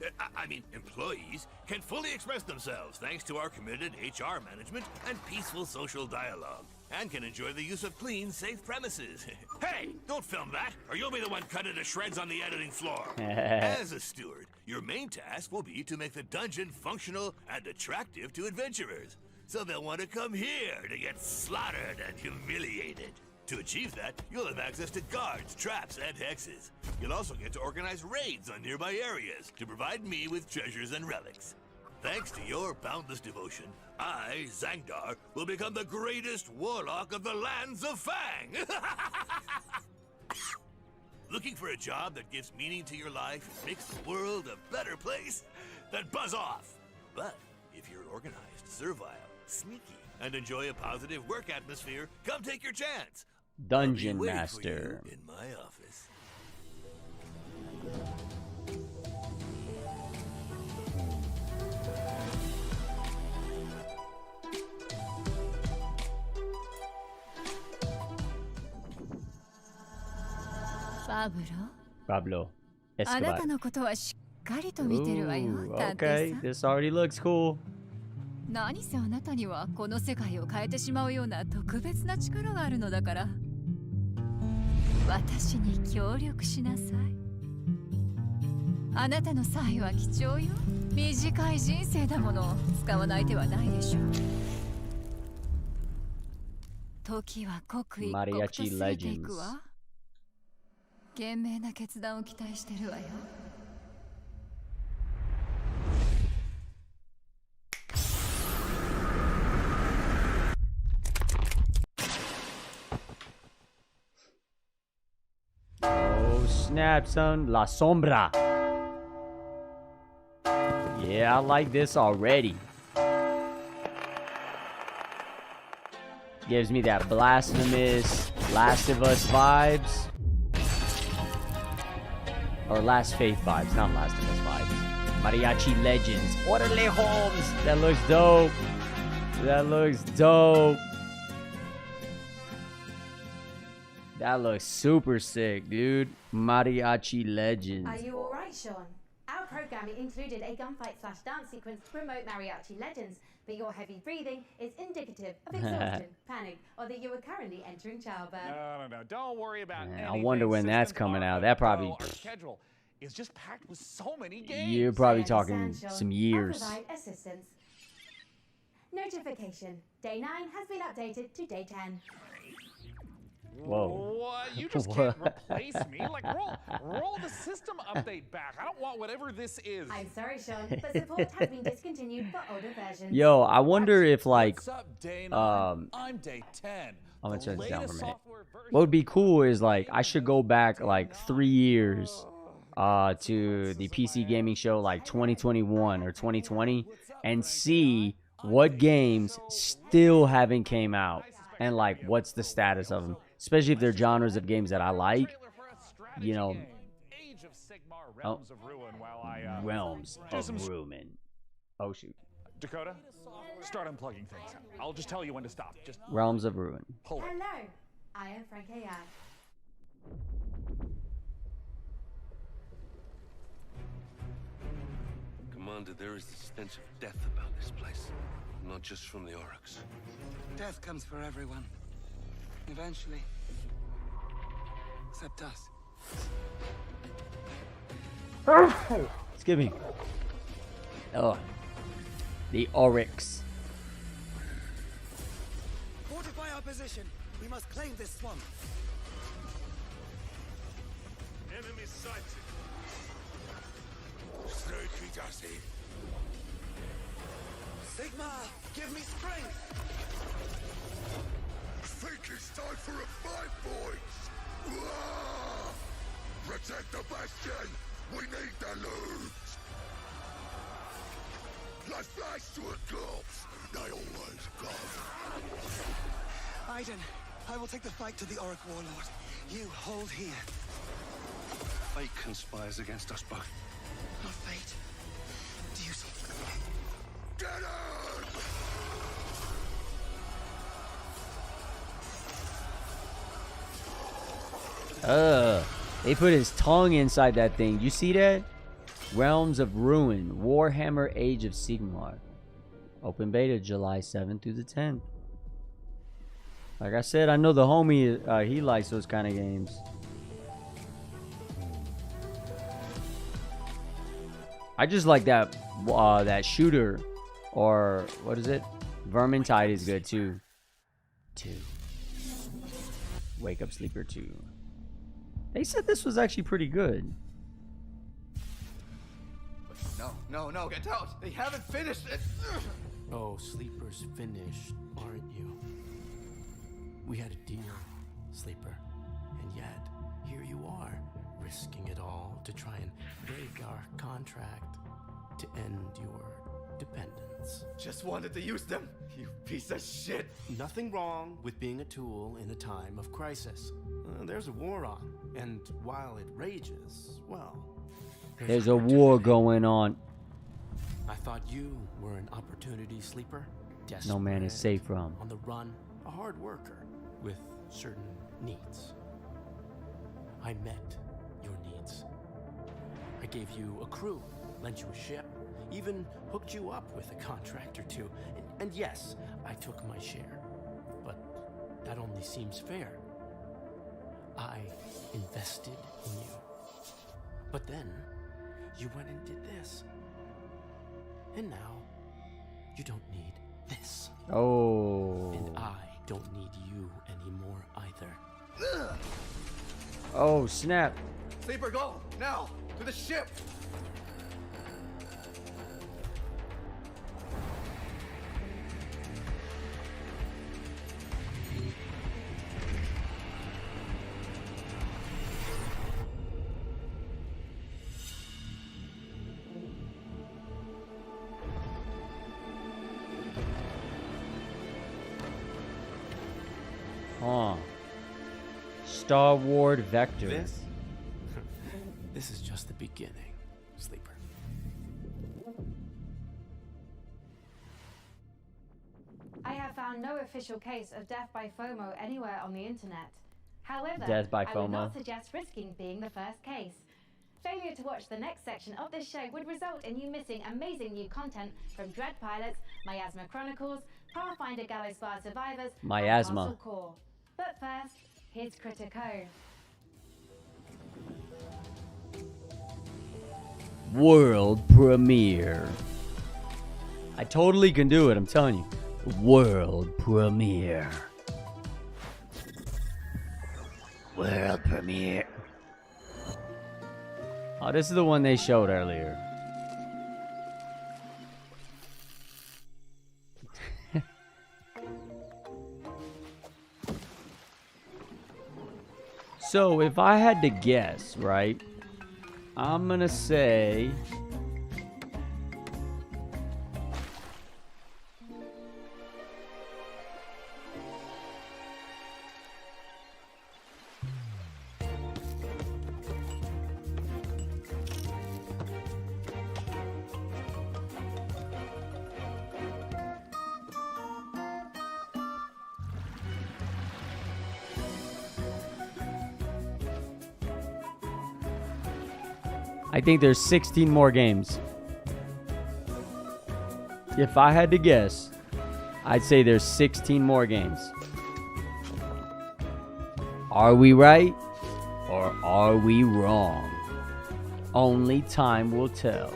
employees, can fully express themselves thanks to our committed HR management and peaceful social dialogue. and can enjoy the use of clean, safe premises. Hey, don't film that, or you'll be the one cut into shreds on the editing floor. As a steward, your main task will be to make the dungeon functional and attractive to adventurers, so they'll want to come here to get slaughtered and humiliated. To achieve that, you'll have access to guards, traps, and hexes. You'll also get to organize raids on nearby areas to provide me with treasures and relics. Thanks to your boundless devotion, I, Zangdar, will become the greatest warlock of the lands of Fang! Looking for a job that gives meaning to your life and makes the world a better place? Then buzz off! But if you're organized, servile, sneaky, and enjoy a positive work atmosphere, come take your chance! Dungeon Master. In my office. Pablo あなた Escobar. のことはしっかりと見てるわよ、 Ooh, 探偵 okay, さん。 this already looks cool. 何せあなたにはこの世界を変えてしまうような特別な力があるのだから。私に協力しなさい。あなたの才は貴重よ。短い人生だもの。使わない手はないでしょう。時は刻一刻と過ぎていくわ。賢明な決断を期待してるわよ。Oh snap, son. La Sombra. Yeah, I like this already. Gives me that blasphemous Last of Us vibes. Or Last Faith vibes, not Last of Us vibes. Mariachi Legends. Orderly Holmes. That looks dope. That looks dope. That looks super sick, dude. Mariachi Legends. Are you alright, Sean? Our programming included a gunfight/dance sequence to promote Mariachi Legends, but your heavy breathing is indicative of exhaustion, panic, or that you are currently entering childbirth. No. Don't worry about anything. I wonder when that's coming out. That probably... Our schedule is just packed with so many games. You're probably I talking understand, Sean. some years. I'll provide assistance. Notification. Day 9 has been updated to day 10. Whoa. What? You just can't replace me? Like, roll the system update back. I don't want whatever this is. I'm sorry, Sean, but support has been discontinued for older versions. Yo, I wonder if like What's up, day 9? I'm day 10. I'm gonna turn this down for a minute. software version. What would be cool is like I should go back like 3 years to the PC gaming show like 2021 or 2020 and see what games still haven't came out and like what's the status of them, especially if they're genres of games that I like, you know. Realms of Ruin while I Realms of Ruin. Oh shoot. Dakota, start unplugging things. I'll just tell you when to stop. Just Realms of Ruin. hold it. Hello, I am Frank AI. Commander, there is the stench of death about this place. Not just from the Oryx. Death comes for everyone. Eventually. Except us. Excuse me. Oh. The Oryx. Fortify our position. We must claim this swamp. Enemy sighted. Sneaky does he. Sigma, give me strength. Think it's time for a fight, boys. Wah! Protect the bastion. We need the loot. Let's flash to a corpse. They always come. Aiden, I will take the fight to the Auric Warlord. You hold here. Fate conspires against us both. Not fate. Duty. Get him! They put his tongue inside that thing. You see that? Realms of Ruin. Warhammer Age of Sigmar. Open beta July 7th through the 10th. Like I said, I know the homie, he likes those kind of games. I just like that that shooter, or what is it? Vermintide is good too. 2. Wake Up Sleeper 2. They said this was actually pretty good. No, get out! They haven't finished it! Oh, Sleeper's finished, aren't you? We had a deal, Sleeper, and yet here you are, risking it all to try and break our contract to end your dependence. Just wanted to use them, you piece of shit! Nothing wrong with being a tool in a time of crisis. There's a war on, and while it rages, well... There's a war going on. I thought you were an opportunity sleeper. No man is safe from. On the run, a hard worker with certain needs. I met your needs. I gave you a crew, lent you a ship, even hooked you up with a contract or two. And yes, I took my share. But that only seems fair. I invested in you. But then, you went and did this. And now, you don't need this. Oh. And I don't need you anymore either. Oh, snap. Sleeper, go! Now! To the ship! Star Wars Vector. This is just the beginning, Sleeper. I have found no official case of death by FOMO anywhere on the internet. However, Death by I would FOMO. not suggest risking being the first case. Failure to watch the next section of this show would result in you missing amazing new content from Dread Pilots, Miasma Chronicles, Pathfinder Gallows Bar Survivors, Miasma. and Castle Core. But first, here's Critter Cove. World premiere. I totally can do it, I'm telling you. World premiere. World premiere. Oh, this is the one they showed earlier. So, if I had to guess, right? I'm gonna say... I think there's 16 more games. If I had to guess, I'd say there's 16 more games. Are we right or are we wrong? Only time will tell.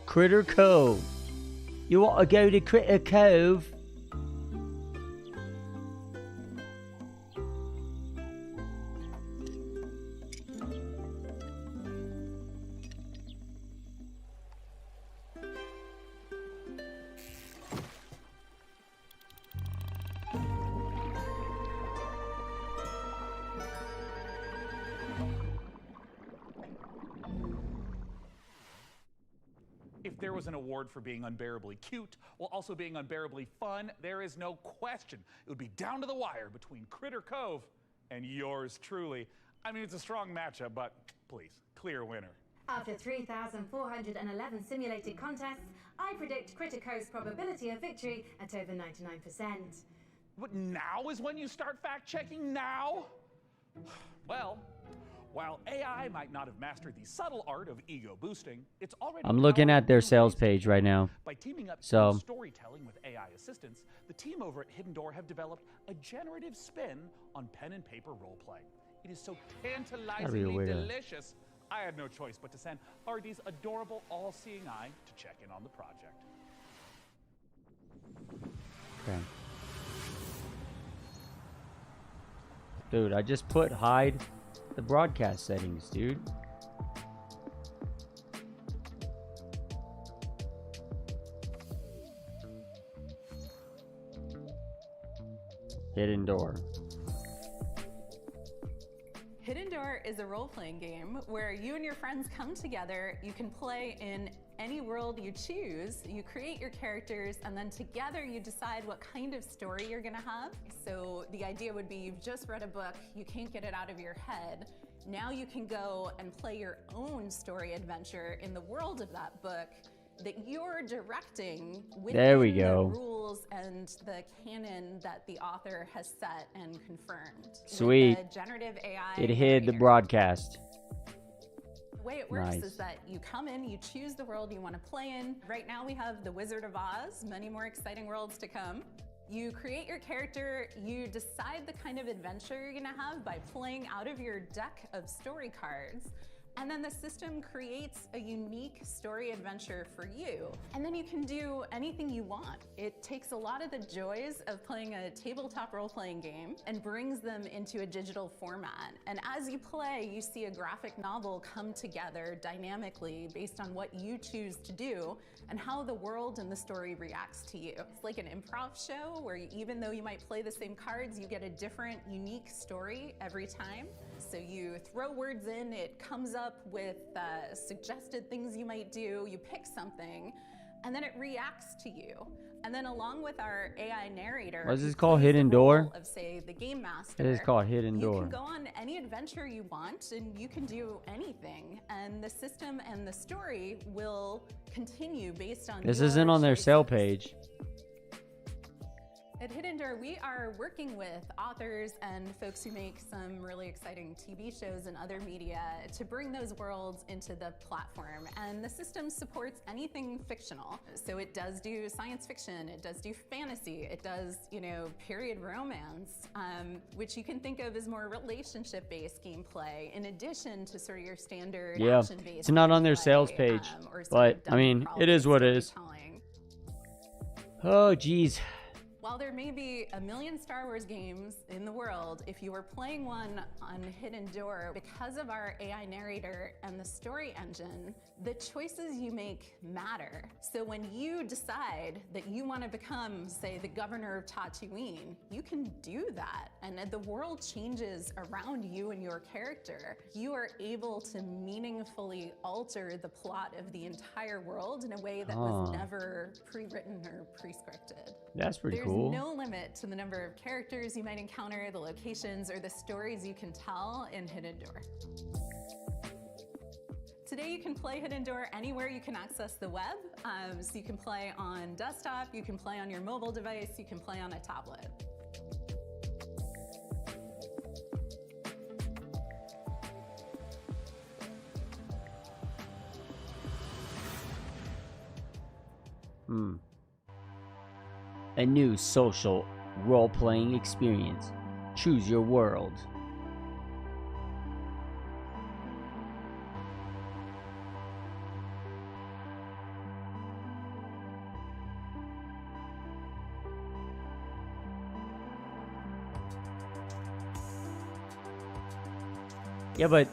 Critter Cove. You want to go to Critter Cove? there was an award for being unbearably cute while also being unbearably fun, there is no question it would be down to the wire between Critter Cove and yours truly. I mean, it's a strong matchup, but please, clear winner. After 3,411 simulated contests, I predict Critter Cove's probability of victory at over 99%. But now is when you start fact-checking now? Well, while AI might not have mastered the subtle art of ego boosting, it's already I'm looking at their sales page right now. by teaming up So storytelling with AI assistance, the team over at Hidden Door have developed a generative spin on pen and paper roleplay. It is so tantalizingly delicious. I had no choice but to send RD's adorable all-seeing eye to check in on the project. okay. Dude, I just put hide the broadcast settings, dude. Hidden Door. Hidden Door is a role-playing game where you and your friends come together. You can play in any world you choose. You create your characters, and then together you decide what kind of story you're gonna have. So the idea would be you've just read a book, you can't get it out of your head. Now you can go and play your own story adventure in the world of that book that you're directing within the rules and the canon that the author has set and confirmed. Sweet. With the generative AI It hid the broadcast. The way it works Nice. is that you come in, you choose the world you want to play in. Right now we have the Wizard of Oz, many more exciting worlds to come. You create your character, you decide the kind of adventure you're gonna have by playing out of your deck of story cards. And then the system creates a unique story adventure for you. And then you can do anything you want. It takes a lot of the joys of playing a tabletop role-playing game and brings them into a digital format. And as you play, you see a graphic novel come together dynamically based on what you choose to do and how the world and the story reacts to you. It's like an improv show where even though you might play the same cards, you get a different, unique story every time. So you throw words in, it comes up with suggested things you might do, you pick something, and then it reacts to you. And then along with our AI narrator, What is this called? Hidden Door? of, say, the game master, It is called Hidden Door. you can go on any adventure you want and you can do anything. And the system and the story will continue based on This your isn't on their choices. sale page. At Hidden Door, we are working with authors and folks who make some really exciting TV shows and other media to bring those worlds into the platform. And the system supports anything fictional. So it does do science fiction, it does do fantasy, it does, period romance, which you can think of as more relationship-based gameplay, in addition to sort of your standard Yeah, action-based it's not on their gameplay, sales page, or sort but of I mean, it is what it is. storytelling. Oh, geez. While there may be a million Star Wars games in the world, if you were playing one on Hidden Door, because of our AI narrator and the story engine, the choices you make matter. So when you decide that you want to become, say, the governor of Tatooine, you can do that. And the world changes around you and your character. You are able to meaningfully alter the plot of the entire world in a way that was never pre-written or pre-scripted. That's pretty There's cool. no limit to the number of characters you might encounter, the locations, or the stories you can tell in Hidden Door. Today you can play Hidden Door anywhere you can access the web. So you can play on desktop, you can play on your mobile device, you can play on a tablet. A new social role-playing experience. Choose your world. Yeah, but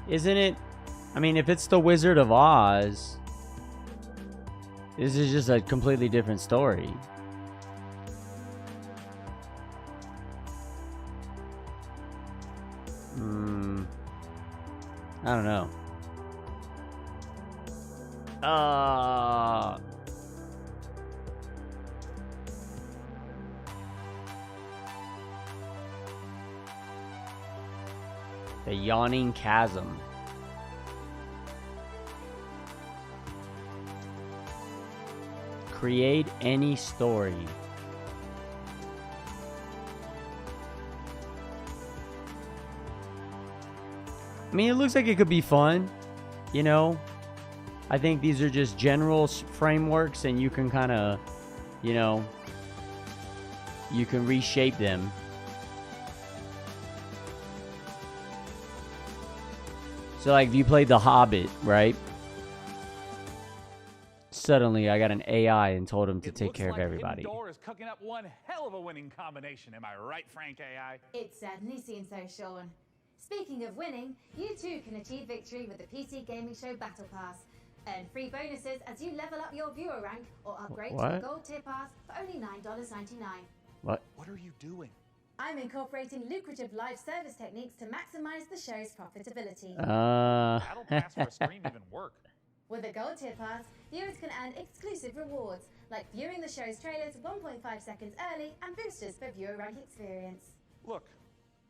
isn't it? I mean, if it's the Wizard of Oz, this is just a completely different story. I don't know. The Yawning Chasm. Create any story. I mean, it looks like it could be fun, you know. I think these are just general frameworks, and you can kind of, you know, you can reshape them. So, like, if you played The Hobbit, right? Suddenly, I got an AI and told him to take care of everybody. Hidden Door is cooking up one hell of a winning combination. Am I right, Frank AI? It certainly seems so, Sean. Speaking of winning, you too can achieve victory with the PC Gaming Show Battle Pass. Earn free bonuses as you level up your viewer rank or upgrade to a gold tier pass for only $9.99. What? What are you doing? I'm incorporating lucrative live service techniques to maximize the show's profitability. Battle Pass for a stream even work? With a gold tier pass, viewers can earn exclusive rewards, like viewing the show's trailers 1.5 seconds early and boosters for viewer rank experience. Look,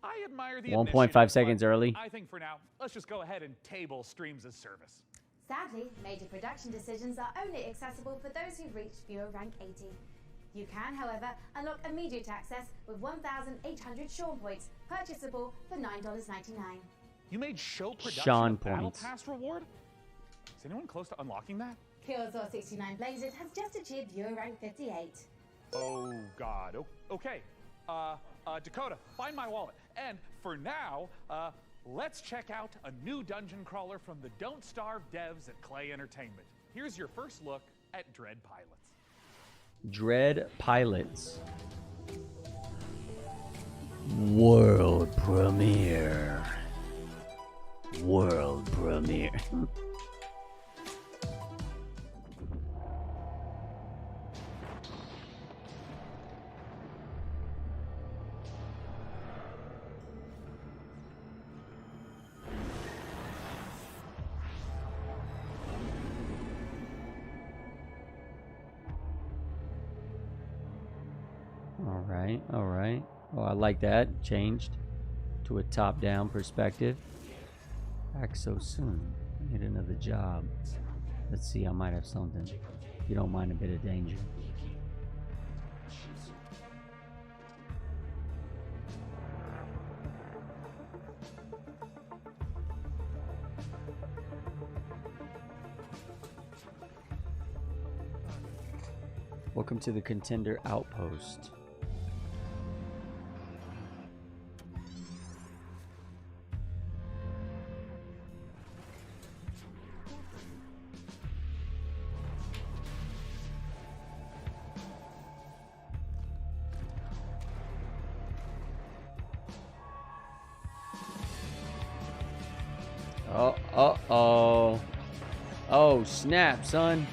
I admire the 1.5 seconds early. I think for now, let's just go ahead and table streams as service. Sadly, major production decisions are only accessible for those who've reached viewer rank 80. You can, however, unlock immediate access with 1,800 Sean points, purchasable for $9.99. You made show production Sean a Battle points. Pass reward? Is anyone close to unlocking that? Killsaw 69 Blazes has just achieved viewer rank 58. Oh, God. Okay. Dakota, find my wallet. And for now, let's check out a new dungeon crawler from the Don't Starve devs at Clay Entertainment. Here's your first look at Dread Pilots. Dread Pilots. World premiere. World premiere. All right. Oh, I like that. Changed to a top-down perspective. Back so soon. I need another job. Let's see, I might have something. If you don't mind a bit of danger. Welcome to the Contender Outpost. Uh-oh. Oh, snap, son.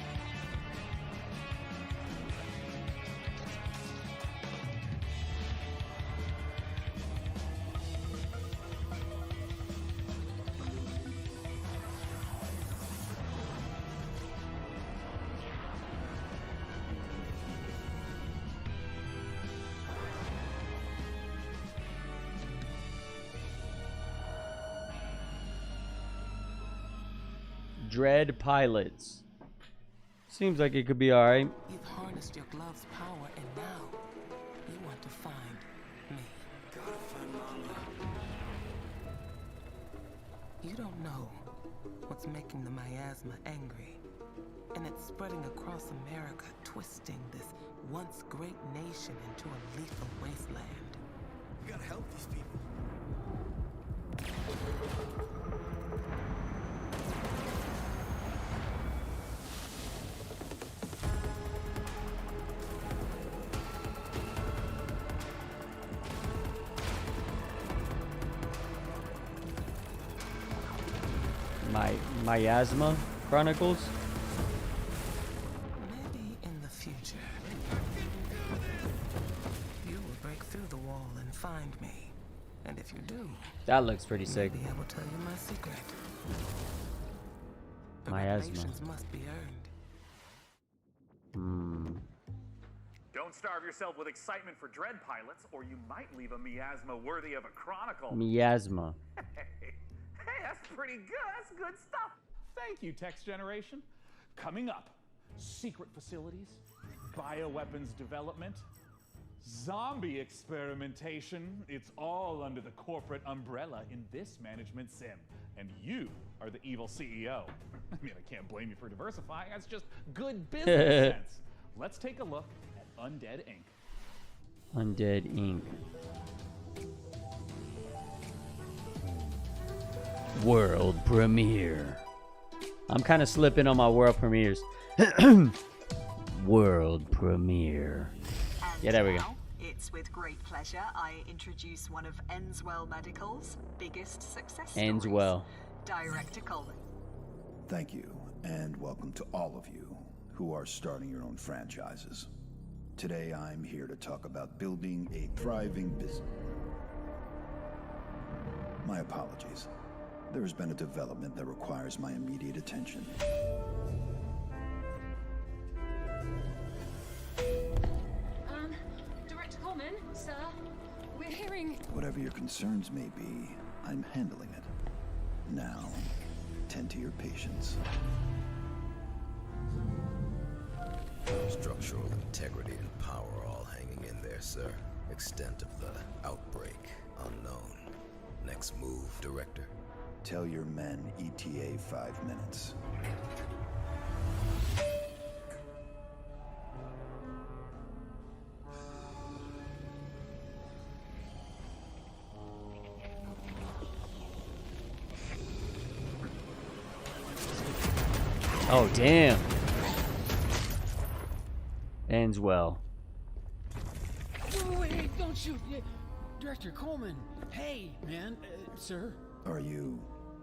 Dread Pilots. Seems like it could be alright. You've harnessed your glove's power, and now you want to find me. Gotta find Mama. You don't know what's making the miasma angry, and it's spreading across America, twisting this once great nation into a lethal wasteland. We gotta help these people. Miasma Chronicles. Maybe in the future, you will break through the wall and find me. And if you do, that looks pretty sick. maybe I will tell you my secret. The Miasma. reparations must be earned. Don't starve yourself with excitement for Dread pilots, or you might leave a miasma worthy of a chronicle. Miasma. Hey, that's pretty good. That's good stuff. Thank you, Text Generation. Coming up, secret facilities, bioweapons development, zombie experimentation. It's all under the corporate umbrella in this management sim. And you are the evil CEO. I mean, I can't blame you for diversifying. That's just good business sense. Let's take a look at Undead Inc. Undead Inc. World premiere. I'm kind of slipping on my world premieres. World premiere. Yeah, there we go. Now, it's with great pleasure I introduce one of Enswell Medical's biggest success stories. Enswell. Director Coleman. Thank you, and welcome to all of you who are starting your own franchises. Today I'm here to talk about building a thriving business. My apologies. There has been a development that requires my immediate attention. Director Coleman, sir, we're hearing... Whatever your concerns may be, I'm handling it. Now, tend to your patients. Structural integrity and power all hanging in there, sir. Extent of the outbreak unknown. Next move, Director. Tell your men ETA 5 minutes. Oh, damn. Ends well. Wait, don't shoot. Director Coleman. Hey, man. Sir. Are you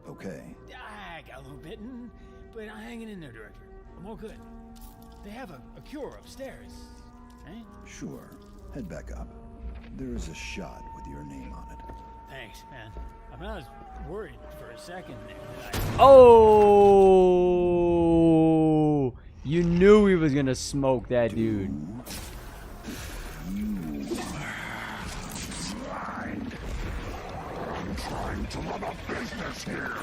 okay? I got a little bitten, but I'm hanging in there, Director. I'm all good. They have a cure upstairs, right? Sure. Head back up. There is a shot with your name on it. Thanks, man. I mean, I was worried for a second there. Oh! You knew he was gonna smoke that dude. I'm trying to run a business here.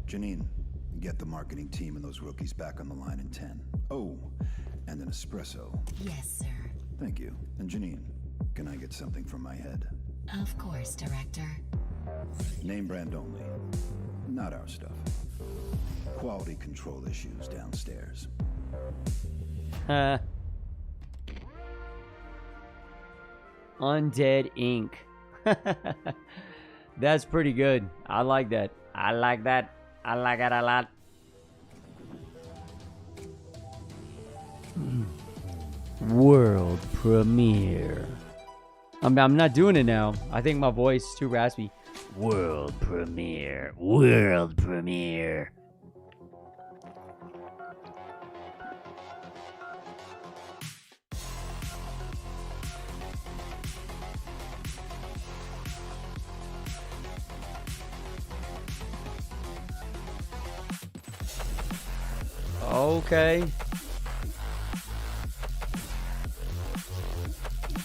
Janine, get the marketing team and those rookies back on the line in 10. Oh, and an espresso. Yes, sir. Thank you. And Janine, can I get something from my head? Of course, Director. Name brand only. Not our stuff. Quality control issues downstairs. Undead Inc. That's pretty good. I like that. I like that. I like it a lot. World premiere. I'm not doing it now. I think my voice is too raspy. World premiere. World premiere. Okay.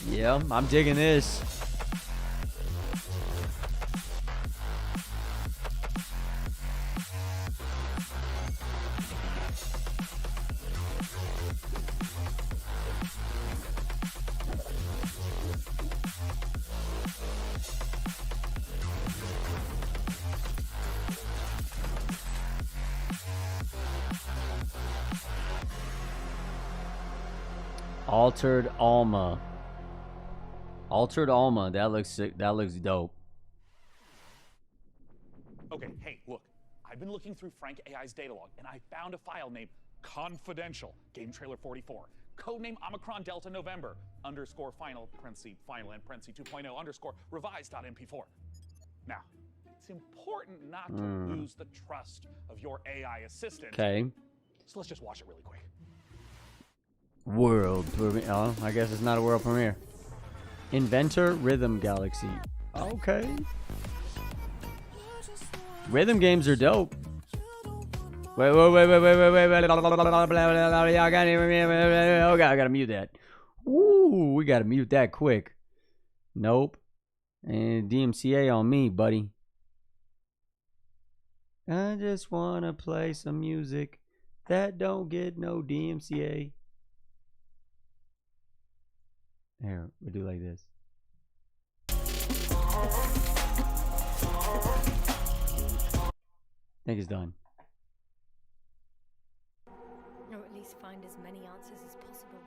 Yeah, I'm digging this. Altered Alma. Altered Alma. That looks sick. That looks dope. Okay, hey, look. I've been looking through Frank AI's data log, and I found a file named Confidential, Game Trailer 44. Codename Omicron Delta November, _ final, final, and 2.0 _ revised.mp4. Now, it's important not to lose the trust of your AI assistant. Okay. So let's just watch it really quick. World premiere. Oh, I guess it's not a world premiere. Inventor Rhythm Galaxy. Okay. Rhythm games are dope. Wait. Oh God, I gotta mute that. Ooh, we gotta mute that quick. Nope. And DMCA on me, buddy. I just wanna play some music that don't get no DMCA. Here, we'll do like this. I think it's done. Or at least find as many answers as possible.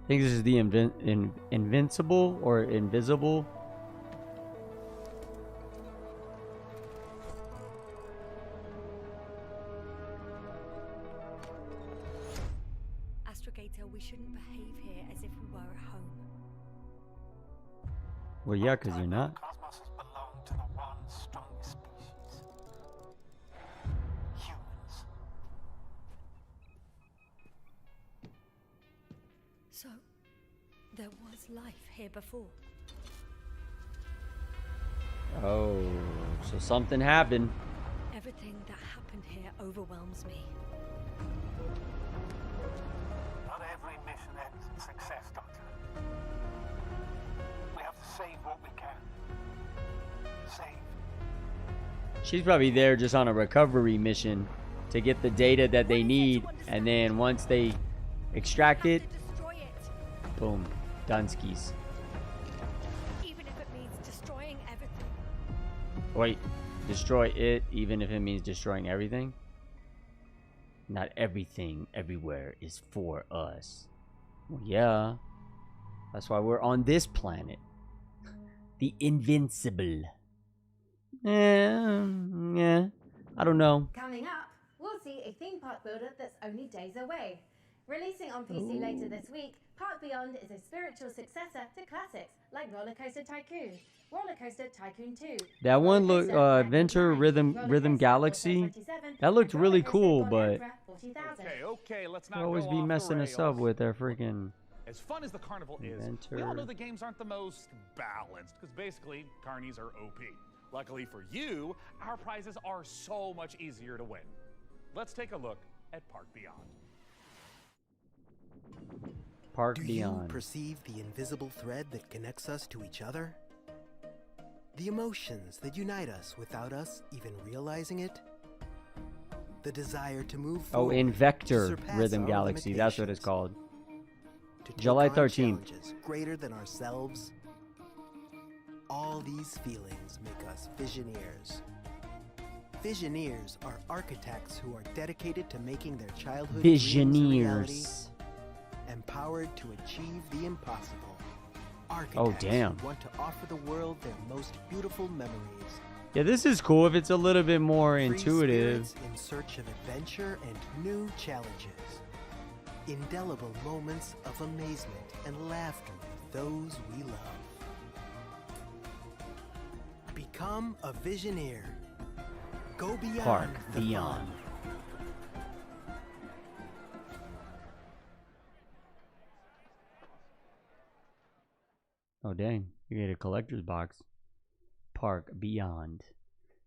I think this is the invincible or invisible. Astrogator, we shouldn't behave here as if we were at home. Well, yeah, because you're not. Cosmos has belonged to the one strongest species. Humans. So, there was life here before. Oh, so something happened. Everything that happened here overwhelms me. Not every mission ends in success, Doctor. We have to save what we can. Save. She's probably there just on a recovery mission to get the data that they need, and then once they extract it, boom, Dunskies. Even if it means destroying everything. Wait, destroy it even if it means destroying everything? Not everything everywhere is for us. Well, yeah. That's why we're on this planet. The invincible. Yeah. I don't know. Coming up, we'll see a theme park builder that's only days away. Releasing on PC later this week, Park Beyond is a spiritual successor to classics like Roller Coaster Tycoon, Roller Coaster Tycoon 2. That one looked Adventure Rhythm Galaxy. That looked really cool, but Okay, let's they not always go be off the messing us up rails. with their freaking. As fun as the carnival is, we all know the games aren't the most balanced, because basically, carnies are OP. Luckily for you, our prizes are so much easier to win. Let's take a look at Park Beyond. Park Do Beyond. you perceive the invisible thread that connects us to each other? The emotions that unite us without us even realizing it? The desire to move Oh, forward, Invector surpass Rhythm our Galaxy. That's what it's limitations, called. to take July on 13th. challenges greater than ourselves. All these feelings make us Visioneers. Visioneers are architects who are dedicated to making their childhood dreams a reality, Visioneers. empowered to achieve the impossible. Oh, Architects damn. who want to offer the world their most beautiful memories. Yeah, this is cool if it's a little bit more Free intuitive. spirits in search of adventure and new challenges. Indelible moments of amazement and laughter with those we love. Become a Visioneer. Go beyond Park the Beyond. Oh, dang. You get a collector's box. Park Beyond.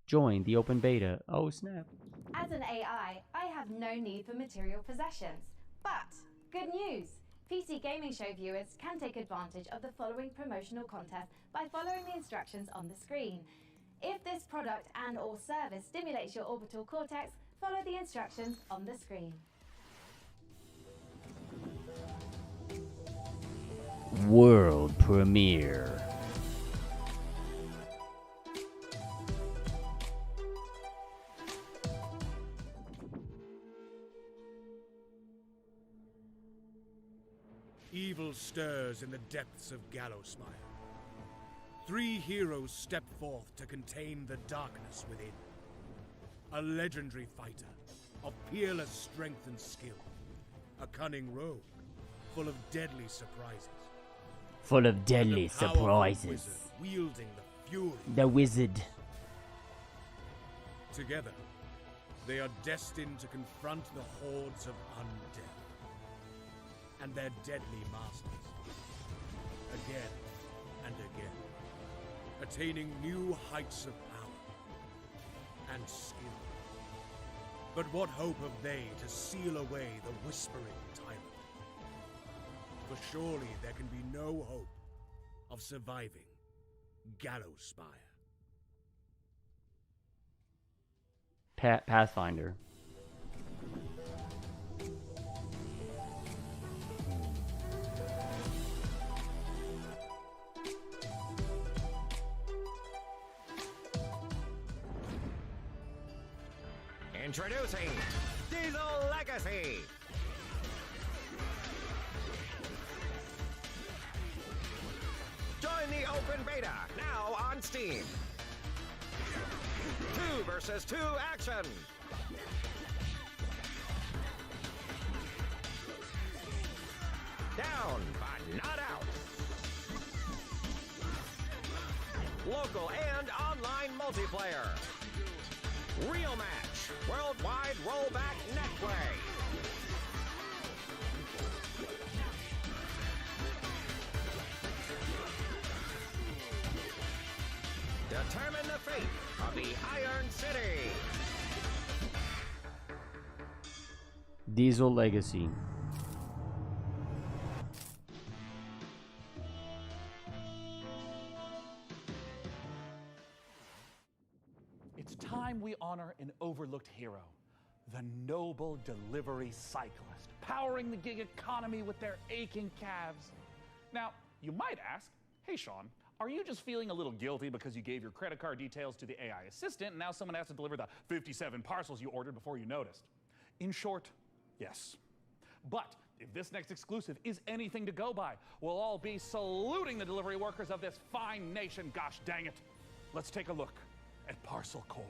Join the open beta. Oh, snap. As an AI, I have no need for material possessions. But, good news! PC Gaming Show viewers can take advantage of the following promotional contest by following the instructions on the screen. If this product and or service stimulates your orbital cortex, follow the instructions on the screen. World premiere. Evil stirs in the depths of Gallowsmire. 3 heroes step forth to contain the darkness within. A legendary fighter of peerless strength and skill. A cunning rogue, full of deadly surprises. Full of deadly And a powerful surprises. wizard wielding the fury. The wizard. Together, they are destined to confront the hordes of undead. and their deadly masters. Again and again, attaining new heights of power and skill. But what hope have they to seal away the whispering tyrant? For surely there can be no hope of surviving Gallowspire. Pathfinder. Introducing Diesel Legacy. Join the open beta now on Steam. 2 versus 2 action. Down, but not out. Local and online multiplayer. Real match. Worldwide rollback netplay. Determine the fate of the Iron City. Diesel Legacy. It's time we honor an overlooked hero, the noble delivery cyclist, powering the gig economy with their aching calves. Now, you might ask, hey Sean, are you just feeling a little guilty because you gave your credit card details to the AI assistant and now someone has to deliver the 57 parcels you ordered before you noticed? In short, yes. But if this next exclusive is anything to go by, we'll all be saluting the delivery workers of this fine nation, gosh dang it. Let's take a look at Parcel Core.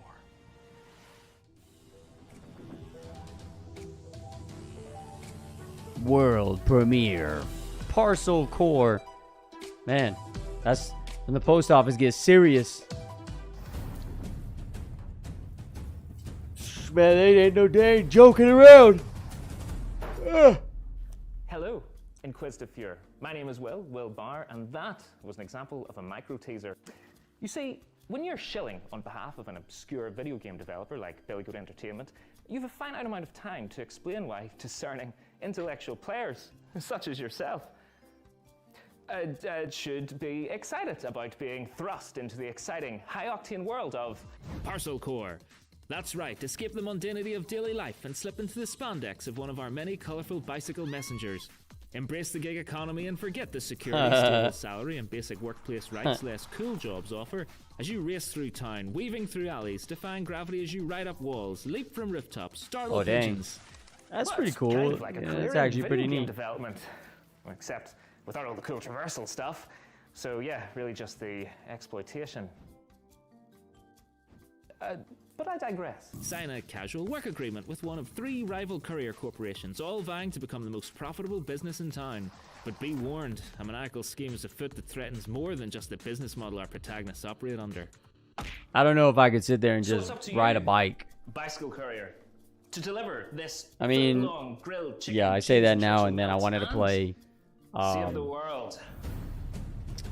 World premiere. Parcel Core. Man, that's when the post office gets serious. Man, they ain't no dang joking around. Hello, Inquisitive Fuhrer. My name is Will Barr, and that was an example of a micro teaser. You see, when you're shilling on behalf of an obscure video game developer like Billy Goat Entertainment, you have a finite amount of time to explain why discerning intellectual players, such as yourself, should be excited about being thrust into the exciting, high-octane world of Parcel Core. That's right, escape the mundanity of daily life and slip into the spandex of one of our many colourful bicycle messengers. Embrace the gig economy and forget the security, stable salary and basic workplace rights less cool jobs offer as you race through town, weaving through alleys, defying gravity as you ride up walls, leap from rooftops, startle pigeons. That's pretty cool. Kind of like a Yeah, career it's in actually video pretty game neat. development, except without all the cool traversal stuff. So yeah, really just the exploitation. But I digress. Sign a casual work agreement with one of 3 rival courier corporations, all vying to become the most profitable business in town. But be warned, a maniacal scheme is afoot that threatens more than just the business model our protagonists operate under. I don't know if I could sit there and So it's just up to ride you, a bike. Bicycle courier, to deliver this I mean, foot-long grilled chicken. yeah, I say that cheese, now, and and then I wanted to play. save the world.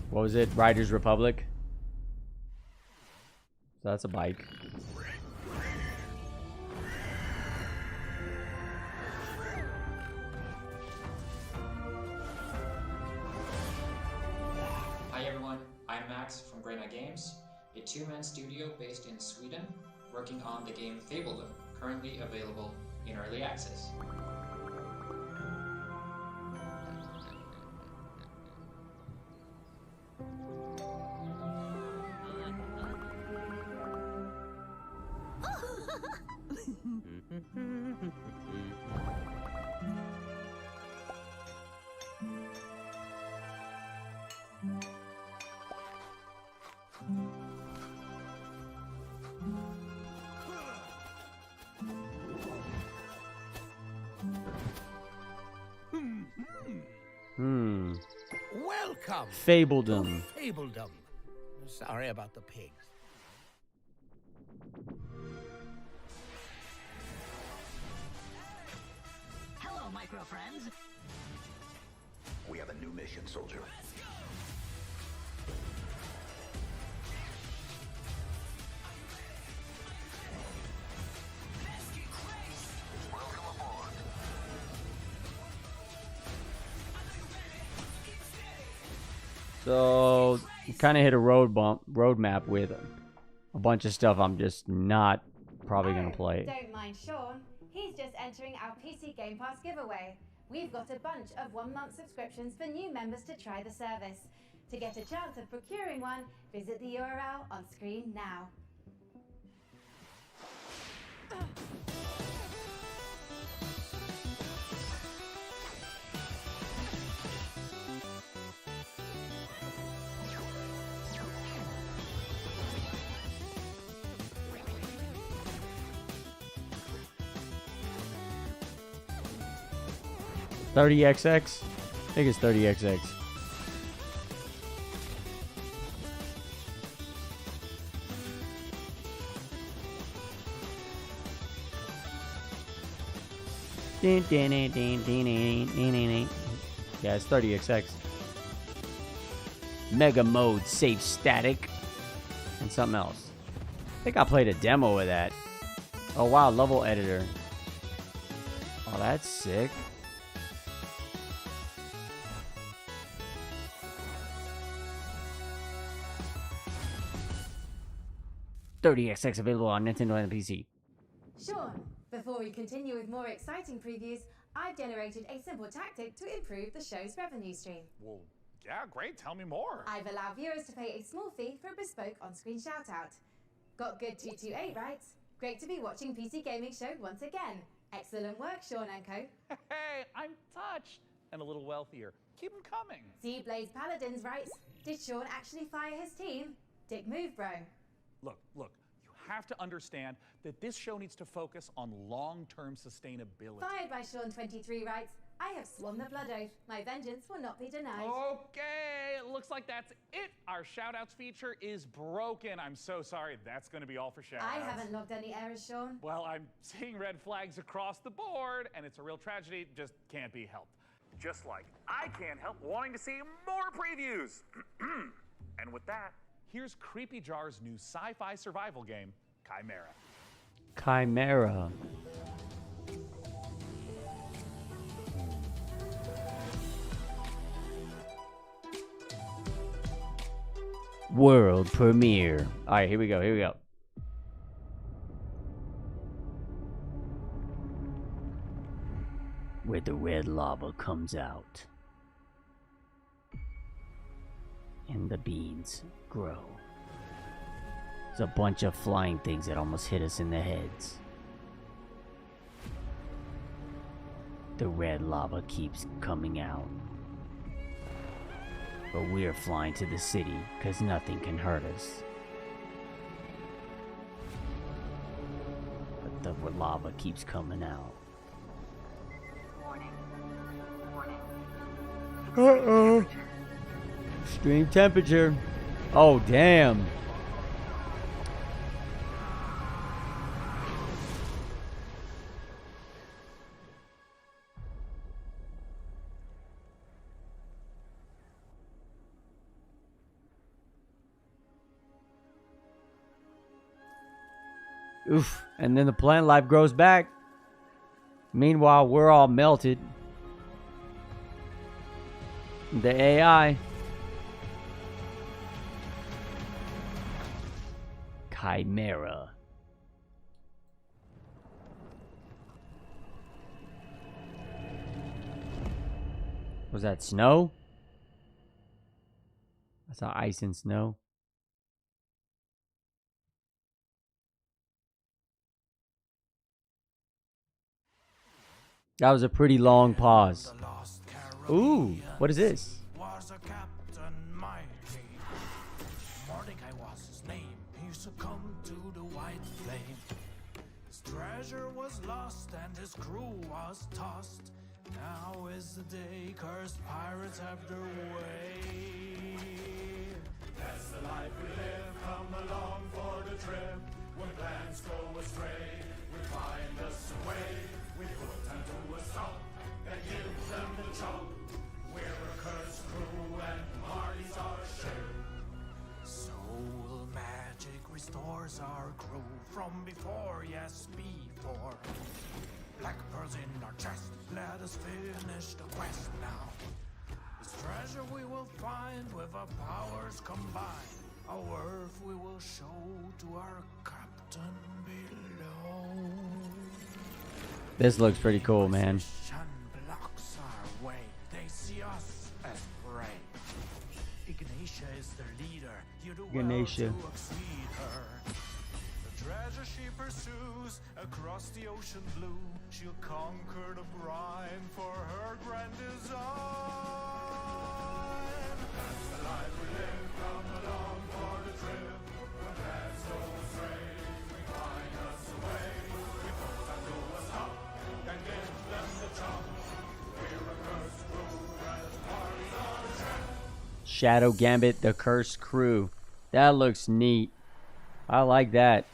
What was it? Riders Republic. So that's a bike. Hi everyone, I'm Max from Grey Knight Games, a 2-man studio based in Sweden, working on the game Fabledom, currently available in early access. Welcome. Fabledom. to Fabledom. Sorry about the pigs. Hello, micro friends. We have a new mission, soldier. So kind of hit a roadmap with a bunch of stuff I'm just not probably gonna play. Don't mind Sean. He's just entering our PC Game Pass giveaway. We've got a bunch of 1-month subscriptions for new members to try the service. To get a chance of procuring one, visit the URL on screen now. $30XX? I think it's $30XX. Yeah, it's $30XX. Mega mode, safe static, and something else. I think I played a demo of that. Oh wow, level editor. Oh, that's sick. $30XX available on Nintendo and PC. Sean, before we continue with more exciting previews, I've generated a simple tactic to improve the show's revenue stream. Well, yeah, great. Tell me more. I've allowed viewers to pay a small fee for a bespoke on-screen shout-out. Got good 228 rights? Great to be watching PC Gaming Show once again. Excellent work, Sean and co. Hey, I'm touched. And a little wealthier. Keep them coming. Z Blaze Paladins writes, did Sean actually fire his team? Dick move, bro. Look, you have to understand that this show needs to focus on long-term sustainability. Fired by Sean23 writes, I have sworn the blood oath. My vengeance will not be denied. Okay, it looks like that's it. Our shout-outs feature is broken. I'm so sorry. That's going to be all for shout-outs. I haven't logged any errors, Sean. Well, I'm seeing red flags across the board, and it's a real tragedy. Just can't be helped. Just like I can't help wanting to see more previews. And with that, here's Creepy Jar's new sci-fi survival game, Chimera. Chimera. World premiere. All right, here we go. Where the red lava comes out and the beans grow. There's a bunch of flying things that almost hit us in the heads. The red lava keeps coming out. But we're flying to the city because nothing can hurt us. But the lava keeps coming out. Uh-oh. Extreme temperature. Oh, damn. Oof. And then the plant life grows back. Meanwhile, we're all melted. The AI. Chimera. Was that snow? I saw ice and snow. That was a pretty long pause. Ooh, what is this? Was a captain mighty. Mordecai was his name. He succumbed to the white flame. His treasure was lost and his crew was tossed. Now is the day cursed pirates have their way. That's the life we live. Come along for the trip. When plans go astray, we find us a way. We put them to a stop and give them the chop. We're a ours our crew from before, yes, before. Black pearls in our chest, let us finish the quest now. This treasure we will find with our powers combined. Our worth we will show to our captain below. This looks pretty cool, man. Blocks our way, they see us as prey. Ignatia is their leader, you do well Ignatia. to exceed her. The treasure she pursues across the ocean blue, she'll conquer the brine for her grand design. That's the life we live, come along for the trip. When paths go astray, we find us a way. We don't have to stop and give them the chop. We're a cursed crew and the party's on a trip. Shadow Gambit, the Cursed Crew. That looks neat. I like that.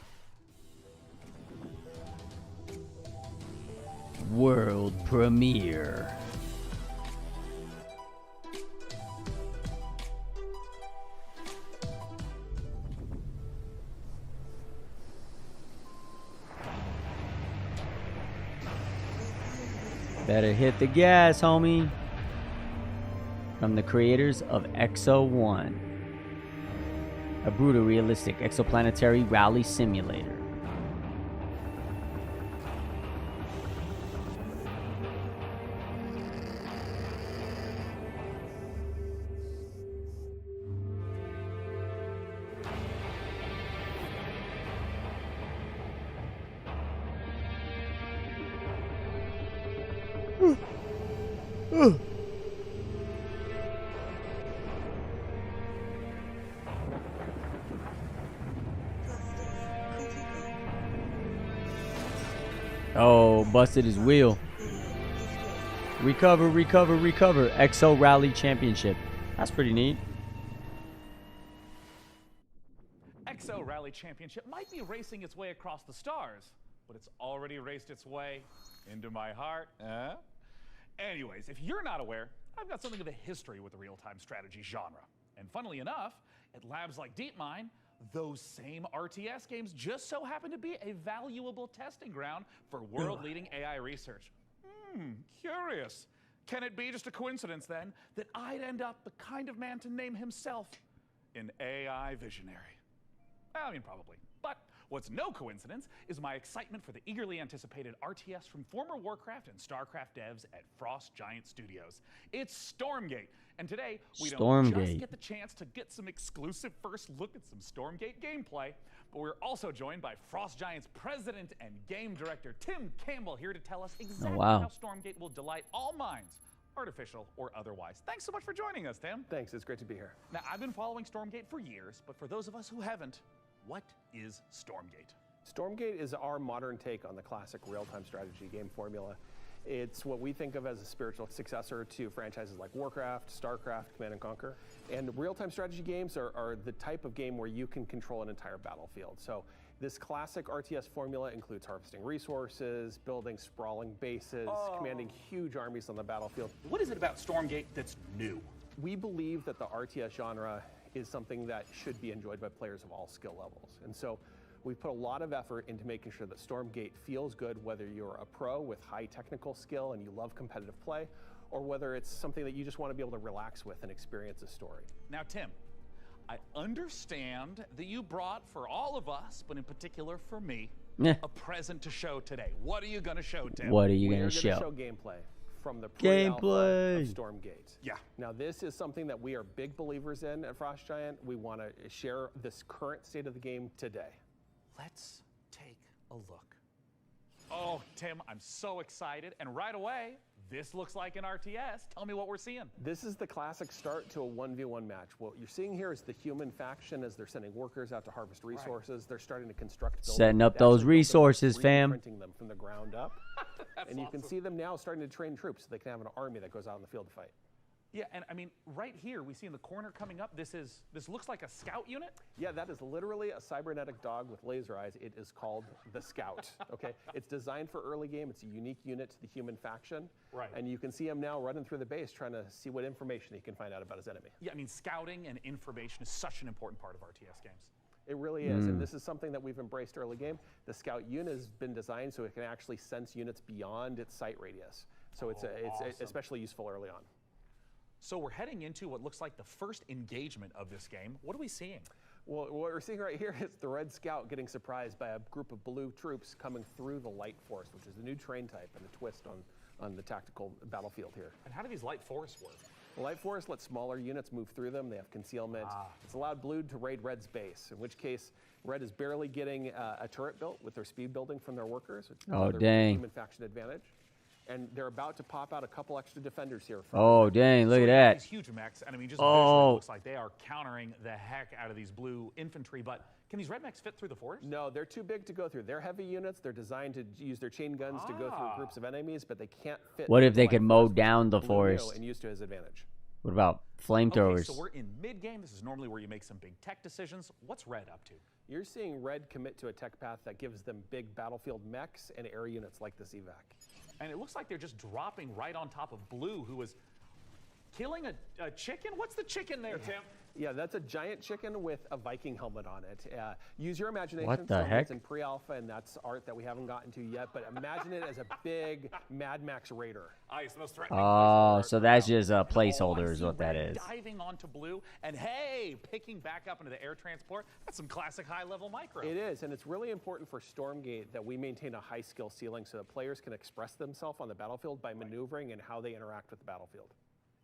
World premiere. Better hit the gas, homie. From the creators of Exo 1, a brutal realistic exoplanetary rally simulator. Oh, busted his wheel. Recover, recover, recover. Exo Rally Championship. That's pretty neat. Exo Rally Championship might be racing its way across the stars, but it's already raced its way into my heart. Anyways, if you're not aware, I've got something of a history with the real-time strategy genre. And funnily enough, at labs like DeepMind, those same RTS games just so happen to be a valuable testing ground for world-leading AI research. Curious. Can it be just a coincidence, then, that I'd end up the kind of man to name himself an AI visionary? I mean, probably. But what's no coincidence is my excitement for the eagerly anticipated RTS from former Warcraft and StarCraft devs at Frost Giant Studios. It's Stormgate. And today, we don't just get the chance to get some exclusive first look at some Stormgate gameplay, but we're also joined by Frost Giant's president and game director, Tim Campbell, here to tell us exactly how Stormgate will delight all minds, artificial or otherwise. Thanks so much for joining us, Tim. Thanks, it's great to be here. Now, I've been following Stormgate for years, but for those of us who haven't, what is Stormgate? Stormgate is our modern take on the classic real-time strategy game formula. It's what we think of as a spiritual successor to franchises like Warcraft, StarCraft, Command & Conquer. And real-time strategy games are the type of game where you can control an entire battlefield. So this classic RTS formula includes harvesting resources, building sprawling bases, commanding huge armies on the battlefield. What is it about Stormgate that's new? We believe that the RTS genre is something that should be enjoyed by players of all skill levels. And so we've put a lot of effort into making sure that Stormgate feels good, whether you're a pro with high technical skill and you love competitive play, or whether it's something that you just want to be able to relax with and experience a story. Now, Tim, I understand that you brought for all of us, but in particular for me, a present to show today. What are you going to show, Tim? What are you going to show? show? Gameplay from the pre-alpha of Stormgate. Yeah. Now, this is something that we are big believers in at Frost Giant. We want to share this current state of the game today. Let's take a look. Oh, Tim, I'm so excited. And right away, this looks like an RTS. Tell me what we're seeing. This is the classic start to a 1v1 match. What you're seeing here is the human faction as they're sending workers out to harvest resources. Right. They're starting to construct buildings. Setting up those resources, fam. Printing them from the ground up. And you can see them now starting to train troops so they can have an army that goes out in the field to fight. Yeah, and I mean, right here, we see in the corner coming up, this looks like a scout unit? Yeah, that is literally a cybernetic dog with laser eyes. It is called the Scout, okay? It's designed for early game. It's a unique unit to the human faction. Right. And you can see him now running through the base trying to see what information he can find out about his enemy. Yeah, I mean, scouting and information is such an important part of RTS games. It really is, and this is something that we've embraced early game. The Scout unit has been designed so it can actually sense units beyond its sight radius. So it's awesome. especially useful early on. So we're heading into what looks like the first engagement of this game. What are we seeing? Well, what we're seeing right here is the Red Scout getting surprised by a group of blue troops coming through the Light Force, which is the new train type and a twist on the tactical battlefield here. And how do these Light Force work? The Light Force lets smaller units move through them. They have concealment. It's allowed Blue to raid Red's base, in which case Red is barely getting a turret built with their speed building from their workers. Which Oh, their dang. Human faction advantage. And they're about to pop out a couple extra defenders here. Oh, dang, look at that. These huge mechs, and I mean, just visually, it looks like they are countering the heck out of these blue infantry, but can these red mechs fit through the forest? No, they're too big to go through. They're heavy units. They're designed to use their chain guns to go through groups of enemies, but they can't fit. What if through they the could Light mow Force, down the Blue forest? and use to his advantage. What about flamethrowers? Okay, so we're in mid-game. This is normally where you make some big tech decisions. What's Red up to? You're seeing Red commit to a tech path that gives them big battlefield mechs and air units like this evac. And it looks like they're just dropping right on top of Blue, who was killing a chicken? What's the chicken there, Tim? Yeah, that's a giant chicken with a Viking helmet on it. Use your imagination. What the heck? It's in pre-alpha, and that's art that we haven't gotten to yet, but imagine it as a big Mad Max Raider. It's the most threatening. Oh, so that's just a placeholder is what that is. Diving onto Blue, and hey, picking back up into the air transport. That's some classic high-level micro. It is, and it's really important for Stormgate that we maintain a high skill ceiling so that players can express themselves on the battlefield by maneuvering and how they interact with the battlefield.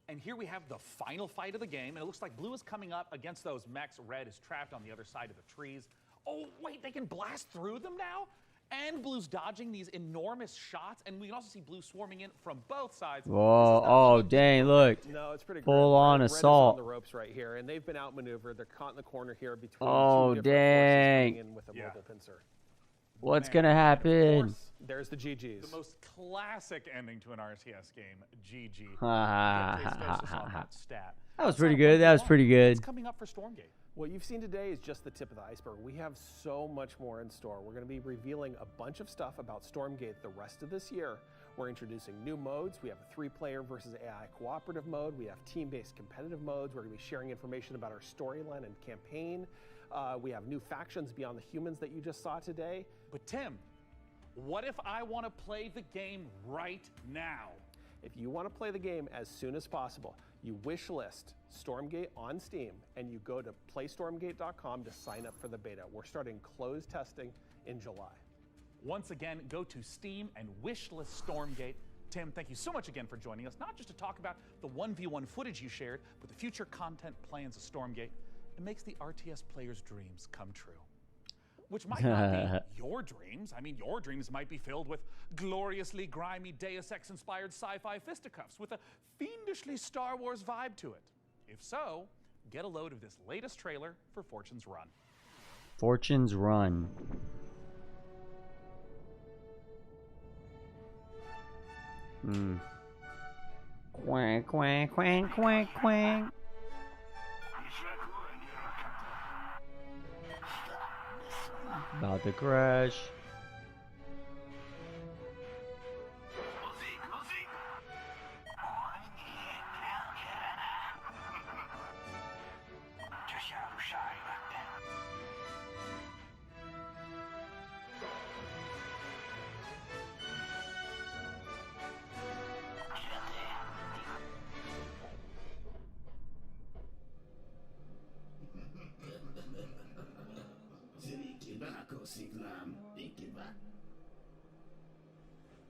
And here we have the final fight of the game, and it looks like Blue is coming up against those mechs. Red is trapped on the other side of the trees. Oh, wait, they can blast through them now? And Blue's dodging these enormous shots, and we can also see Blue swarming in from both sides. Whoa, oh, dang, look. No, it's pretty full on assault. Red is on the ropes right here, and they've been outmaneuvered. They're caught in the corner here between Oh, two different dang. forces coming in with a mobile pincer. What's going to happen? There's the GGs. The most classic ending to an RTS game, GG. That was pretty good. That was pretty good. What's coming up for Stormgate? What you've seen today is just the tip of the iceberg. We have so much more in store. We're going to be revealing a bunch of stuff about Stormgate the rest of this year. We're introducing new modes. We have a 3-player versus AI cooperative mode. We have team-based competitive modes. We're going to be sharing information about our storyline and campaign. We have new factions beyond the humans that you just saw today. But Tim, what if I want to play the game right now? If you want to play the game as soon as possible, you wish list Stormgate on Steam and you go to playstormgate.com to sign up for the beta. We're starting closed testing in July. Once again, go to Steam and wishlist Stormgate. Tim, thank you so much again for joining us, not just to talk about the 1v1 footage you shared, but the future content plans of Stormgate. It makes the RTS players' dreams come true. Which might not be your dreams. I mean, your dreams might be filled with gloriously grimy Deus Ex-inspired sci-fi fisticuffs with a fiendishly Star Wars vibe to it. If so, get a load of this latest trailer for Fortune's Run. Fortune's Run. Quack, quack, quack, quack, quack. About to crash.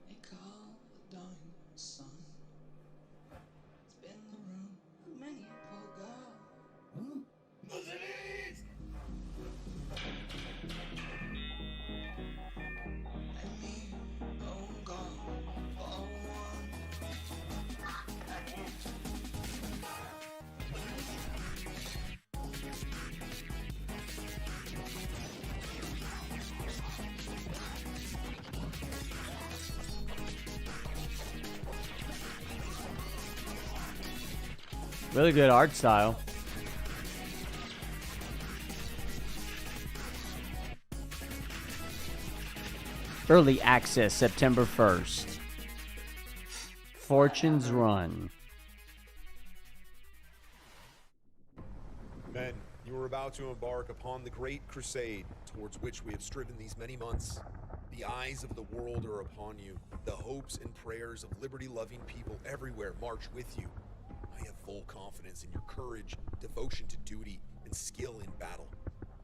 They call the dying sun. It's been the room of many a poor girl. And me, oh God, for one. Really good art style. Early access September 1st. Fortune's Run. Men, you were about to embark upon the great crusade towards which we have striven these many months. The eyes of the world are upon you. The hopes and prayers of liberty-loving people everywhere march with you. I have full confidence in your courage, devotion to duty, and skill in battle.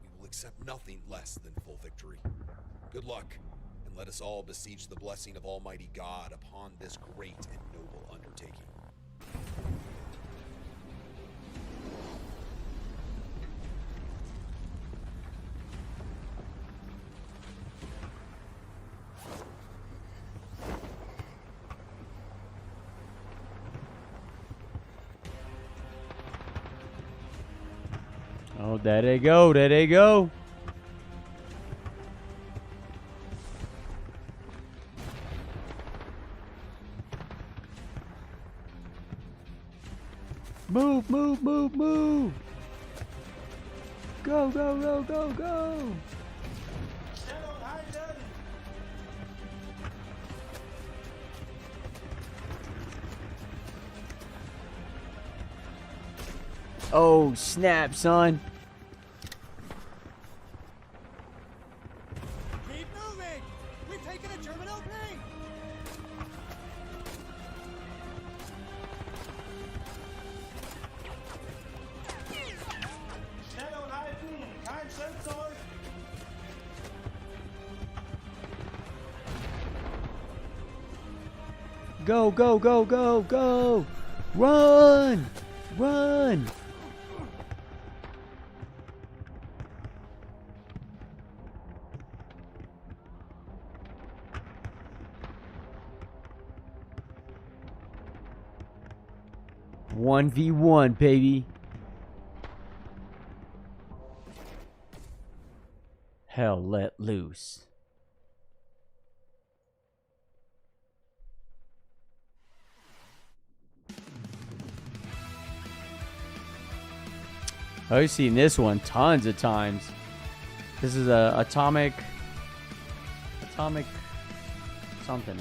We will accept nothing less than full victory. Good luck, and let us all beseech the blessing of Almighty God upon this great and noble undertaking. Oh, there they go. There they go. Move, move, move, move. Go, go, go, go, go. Oh, snap, son. Keep moving! We've taken a German opening! Schnell und halten! Kein Sensor! Go, go, go, go, go. Run. Run. One v one, baby. Hell let loose. I've seen this one tons of times. This is a atomic something.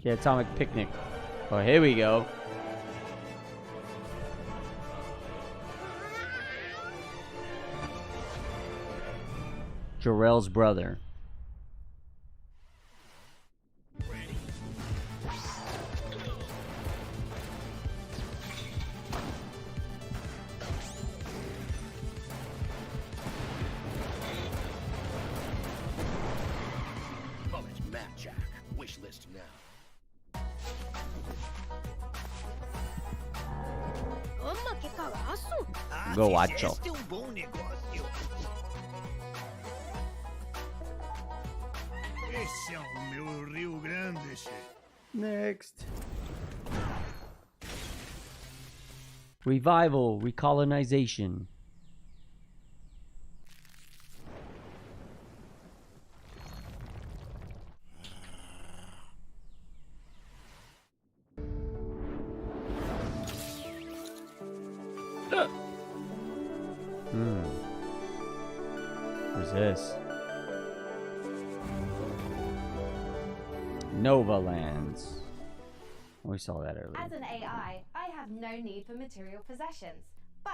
Yeah, Atomic Picnic. Oh, here we go. Jarrell's brother. Bullet Map Jack. Wish list now. Go watch out. Esse é o meu Rio Grande, che. Next. Revival, recolonization. What's this? Nova Lands. We saw that earlier. As an AI, I have no need for material possessions. But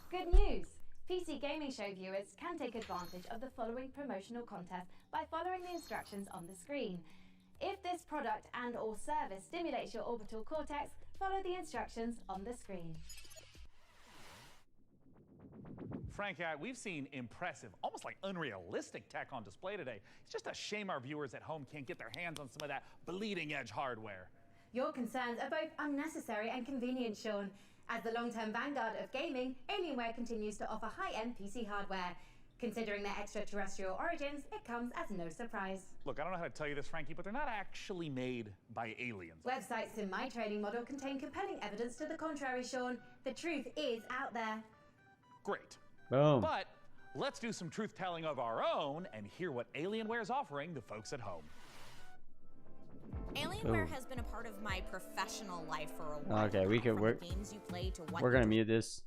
good news! PC Gaming Show viewers can take advantage of the following promotional contest by following the instructions on the screen. If this product and or service stimulates your orbital cortex, follow the instructions on the screen. Frank, we've seen impressive, almost like unrealistic tech on display today. It's just a shame our viewers at home can't get their hands on some of that bleeding-edge hardware. Your concerns are both unnecessary and convenient, Sean. As the long-term vanguard of gaming, Alienware continues to offer high-end PC hardware. Considering their extraterrestrial origins, it comes as no surprise. Look, I don't know how to tell you this, Frankie, but they're not actually made by aliens. Websites in my training model contain compelling evidence to the contrary, Sean. The truth is out there. Great. Boom. But let's do some truth-telling of our own and hear what Alienware is offering the folks at home. Alienware has been a part of my professional life for a while. Okay, we can work. Games you play to what We're gonna mute this.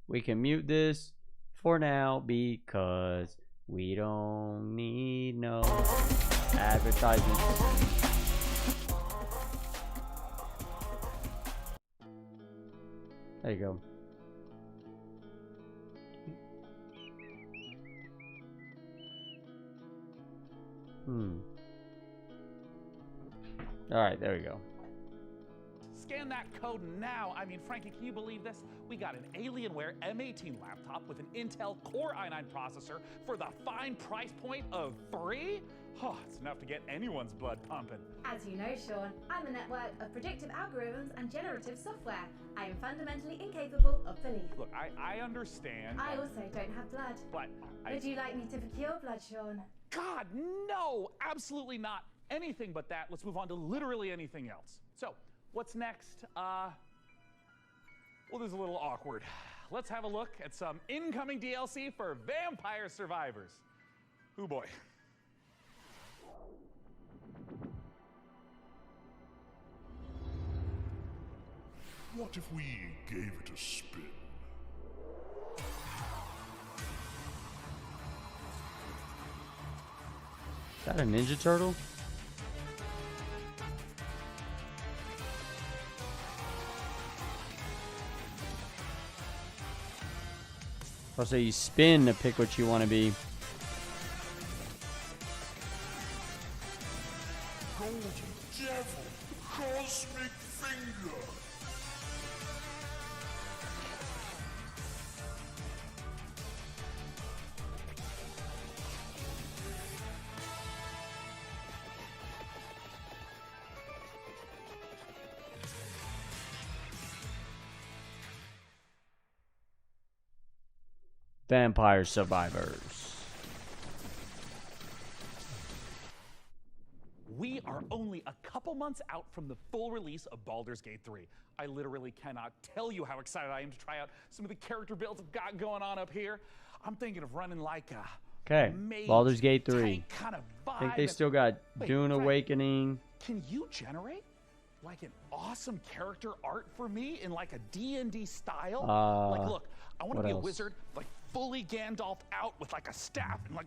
We can mute this for now because we don't need no advertisements. There you go. Alright, there we go. Scan that code now. I mean, Frankie, can you believe this? We got an Alienware M18 laptop with an Intel Core i9 processor for the fine price point of free? Oh, it's enough to get anyone's blood pumping. As you know, Sean, I'm a network of predictive algorithms and generative software. I am fundamentally incapable of belief. Look, I understand. I also don't have blood. But Would you like me to procure blood, Sean? God, no! Absolutely not. Anything but that. Let's move on to literally anything else. So, what's next? Well, this is a little awkward. Let's have a look at some incoming DLC for Vampire Survivors. Ooh boy. What if we gave it a spin? Is that a Ninja Turtle? Oh, so you spin to pick what you want to be. Golden Devil, Cosmic Finger. Vampire Survivors. We are only a couple months out from the full release of Baldur's Gate 3. I literally cannot tell you how excited I am to try out some of the character builds I've got going on up here. I'm thinking of running like a Okay, mage Baldur's Gate 3. kind of I think vibe. they still got Wait, Dune Frank, Awakening. Can you generate like an awesome character art for me in like a D&D style? Like, look, I want to what be a else? wizard, like fully Gandalf out with like a staff and like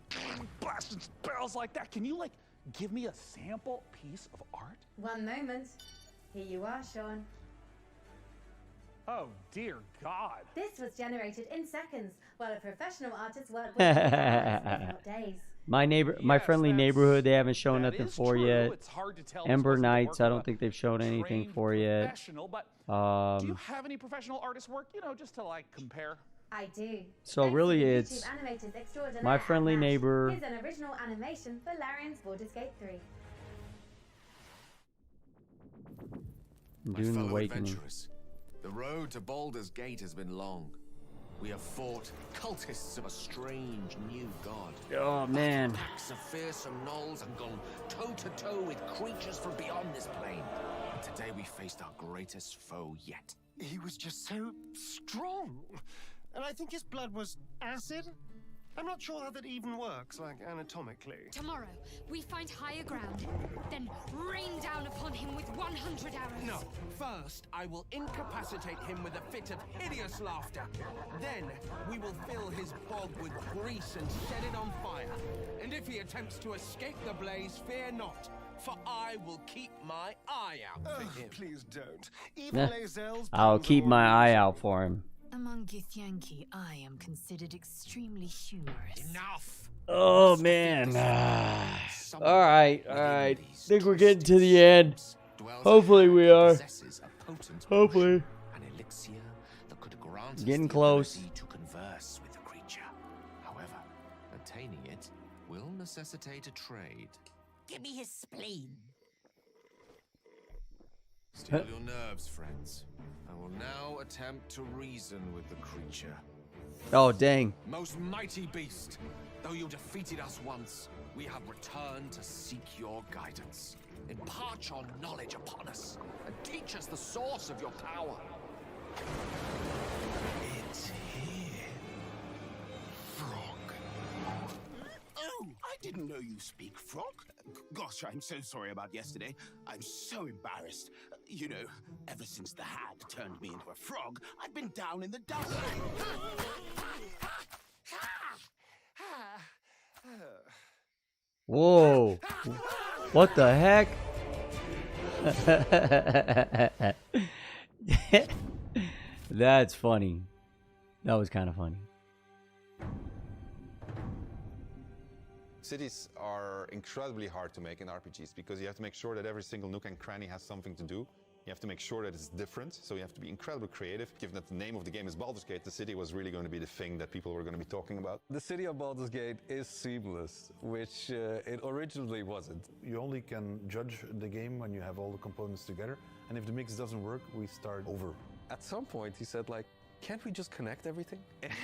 blasting spells like that. Can you like give me a sample piece of art? One moment. Here you are, Sean. Oh dear God. This was generated in seconds, while a professional artist worked with hours, if not days. My friendly neighborhood, they haven't shown that nothing is for true. yet. It's hard to tell Ember supposed to Knights, work I with don't a think they've shown anything trained for yet. professional, but do you have any professional artist work, you know, just to like compare? I do. So Thanks really to the it's YouTube animators extraordinaire My at Friendly Mash. Neighbor. Here's an original animation for Larian's Baldur's Gate 3. My Dune fellow Awakening. adventurers, the road to Baldur's Gate has been long. We have fought cultists of a strange new god. Oh man. Packs of fearsome gnolls and gone toe-to-toe with creatures from beyond this plane. And today we faced our greatest foe yet. He was just so strong. And I think his blood was acid? I'm not sure how that even works, like anatomically. Tomorrow, we find higher ground, then rain down upon him with 100 arrows. No. First, I will incapacitate him with a fit of hideous laughter. Then, we will fill his bog with grease and set it on fire. And if he attempts to escape the blaze, fear not, for I will keep my eye out for him. Please don't. I'll keep my eye out for him. Among Githyanki, I am considered extremely humorous. Enough! Oh man. Alright. Think we're getting to the end. Hopefully we are. Hopefully. An elixir that could grant us Getting the close. ability to converse with the creature. However, attaining it will necessitate a trade. Give me his spleen. Steel your nerves, friends. I will now attempt to reason with the creature. Oh dang. Most mighty beast, though you defeated us once, we have returned to seek your guidance. Impart your knowledge upon us, and teach us the source of your power. It's here. Frog. Oh, I didn't know you speak frog. Gosh, I'm so sorry about yesterday. I'm so embarrassed. You know, ever since the hag turned me into a frog, I've been down in the dumps. Whoa. What the heck? That's funny. That was kind of funny. Cities are incredibly hard to make in RPGs because you have to make sure that every single nook and cranny has something to do. You have to make sure that it's different, so you have to be incredibly creative. Given that the name of the game is Baldur's Gate, the city was really going to be the thing that people were going to be talking about. The city of Baldur's Gate is seamless, which it originally wasn't. You only can judge the game when you have all the components together, and if the mix doesn't work, we start over. At some point, he said, like, can't we just connect everything?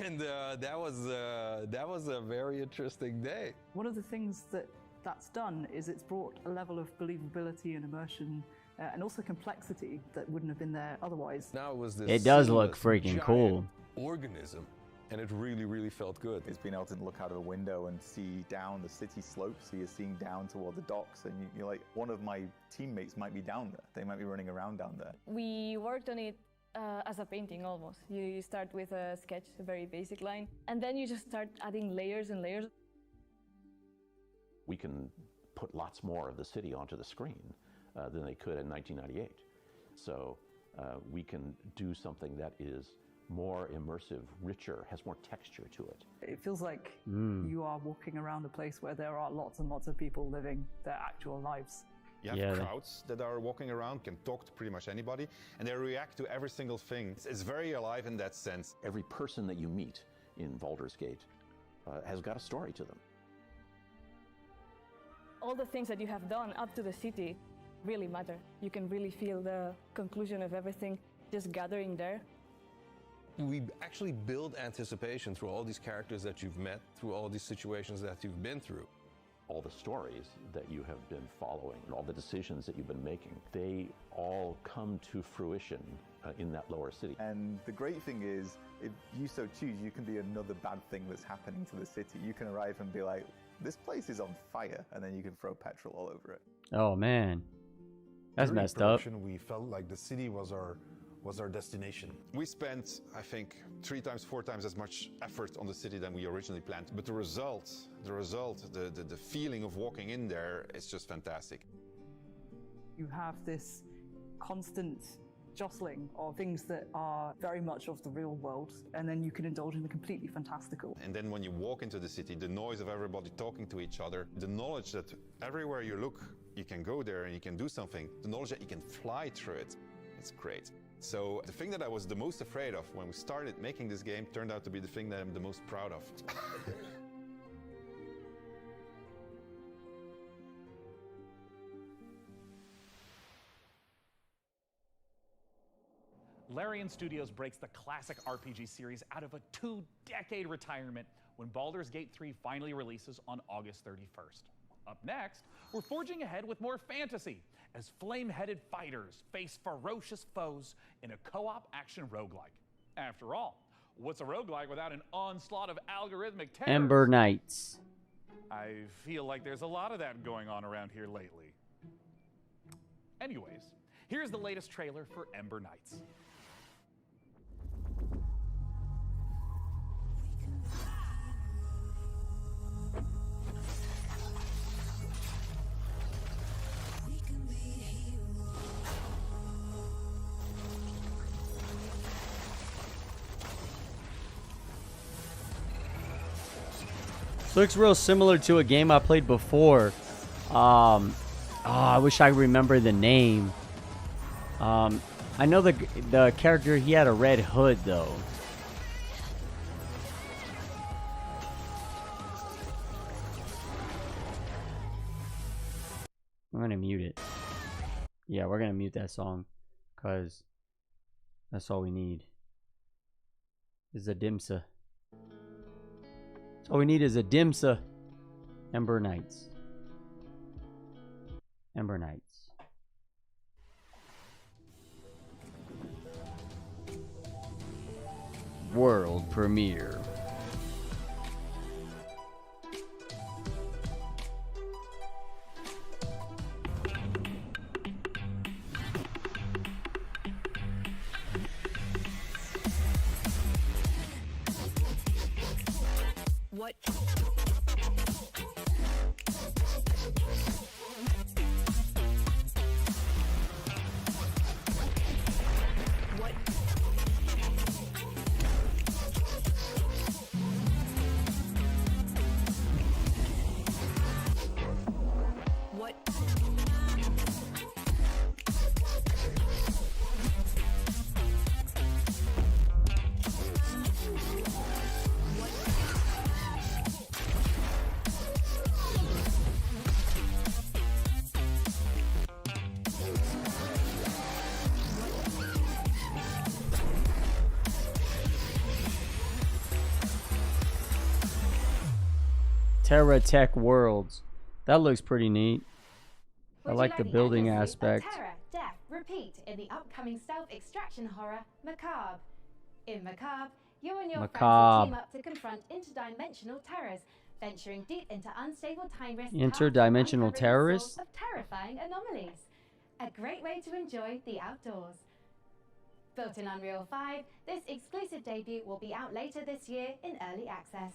And that was a very interesting day. One of the things that's done is it's brought a level of believability and immersion and also complexity that wouldn't have been there otherwise. Now it was this It does look freaking cool. Organism, and it really, really felt good. It's being able to look out of the window and see down the city slopes, so you're seeing down toward the docks, and you're like, one of my teammates might be down there. They might be running around down there. We worked on it as a painting almost. You start with a sketch, a very basic line, and then you just start adding layers and layers. We can put lots more of the city onto the screen than they could in 1998. So we can do something that is more immersive, richer, has more texture to it. It feels like you are walking around a place where there are lots and lots of people living their actual lives. You have crowds that are walking around, can talk to pretty much anybody, and they react to every single thing. It's very alive in that sense. Every person that you meet in Baldur's Gate has got a story to them. All the things that you have done up to the city really matter. You can really feel the conclusion of everything just gathering there. We actually build anticipation through all these characters that you've met, through all these situations that you've been through. All the stories that you have been following, and all the decisions that you've been making, they all come to fruition in that lower city. And the great thing is, if you so choose, you can be another bad thing that's happening to the city. You can arrive and be like, this place is on fire, and then you can throw petrol all over it. Oh man, that's During messed up. production, we felt like the city was our destination. We spent, I think, 3 times, 4 times as much effort on the city than we originally planned. But the result, the feeling of walking in there is just fantastic. You have this constant jostling of things that are very much of the real world, and then you can indulge in the completely fantastical. And then when you walk into the city, the noise of everybody talking to each other, the knowledge that everywhere you look, you can go there and you can do something, the knowledge that you can fly through it, it's great. So the thing that I was the most afraid of when we started making this game turned out to be the thing that I'm the most proud of. Larian Studios breaks the classic RPG series out of a 2-decade retirement when Baldur's Gate 3 finally releases on August 31st. Up next, we're forging ahead with more fantasy as flame-headed fighters face ferocious foes in a co-op action roguelike. After all, what's a roguelike without an onslaught of algorithmic terrors? Ember Knights. I feel like there's a lot of that going on around here lately. Anyways, here's the latest trailer for Ember Knights. Looks real similar to a game I played before. I wish I remember the name. I know the character, he had a red hood though. I'm gonna mute it. Yeah, we're gonna mute that song because that's all we need. Is a dimsa. All we need is a dimsa. Ember Knights. Ember Knights. World premiere. What? What? Terra Tech Worlds. That looks pretty neat. I Would you like the building endlessly of aspect. terror, death, repeat in the upcoming stealth extraction horror Macabre. In Macabre, you and your friends will team up to confront interdimensional terrors, venturing deep into unstable time risks. Interdimensional terrorists? Of terrifying anomalies. A great way to enjoy the outdoors. Built in Unreal 5, this exclusive debut will be out later this year in early access.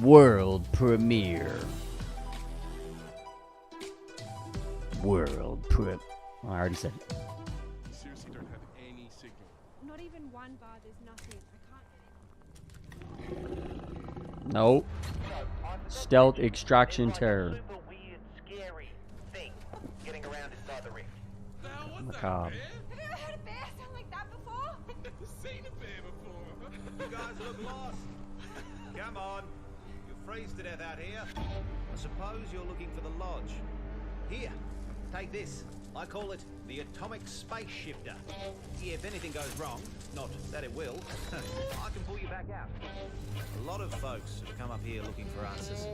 World premiere. World premiere. Oh, I already said it. Seriously, don't have any signal. Not even one bar, there's nothing. I can't. Nope. Stealth extraction terror. Macabre. Have you ever heard a bear sound like that before? Never seen a bear before. You guys look lost. Come on. You'll freeze to death out here. I suppose you're looking for the lodge. Here, take this. I call it the atomic space shifter. If anything goes wrong, not that it will, I can pull you back out. A lot of folks have come up here looking for answers.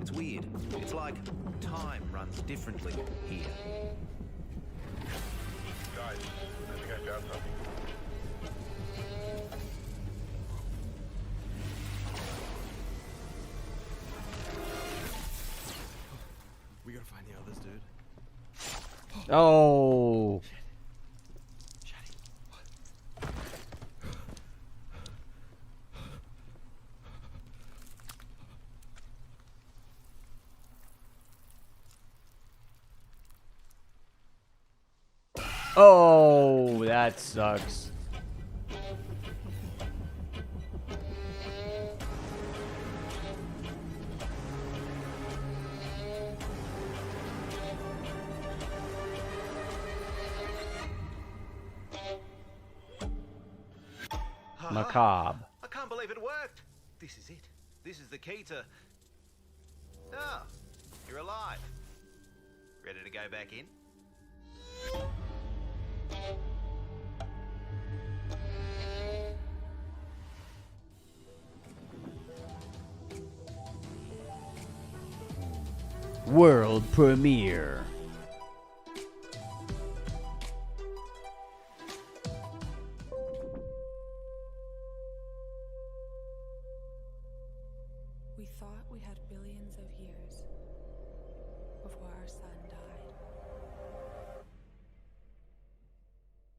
It's weird. It's like time runs differently here. Guys, I think I found something. We gotta find the others, dude. Oh. Oh, that sucks. Macabre. I can't believe it worked. This is it. This is the key to... Ah, you're alive. Ready to go back in? World premiere. We thought we had billions of years before our sun died.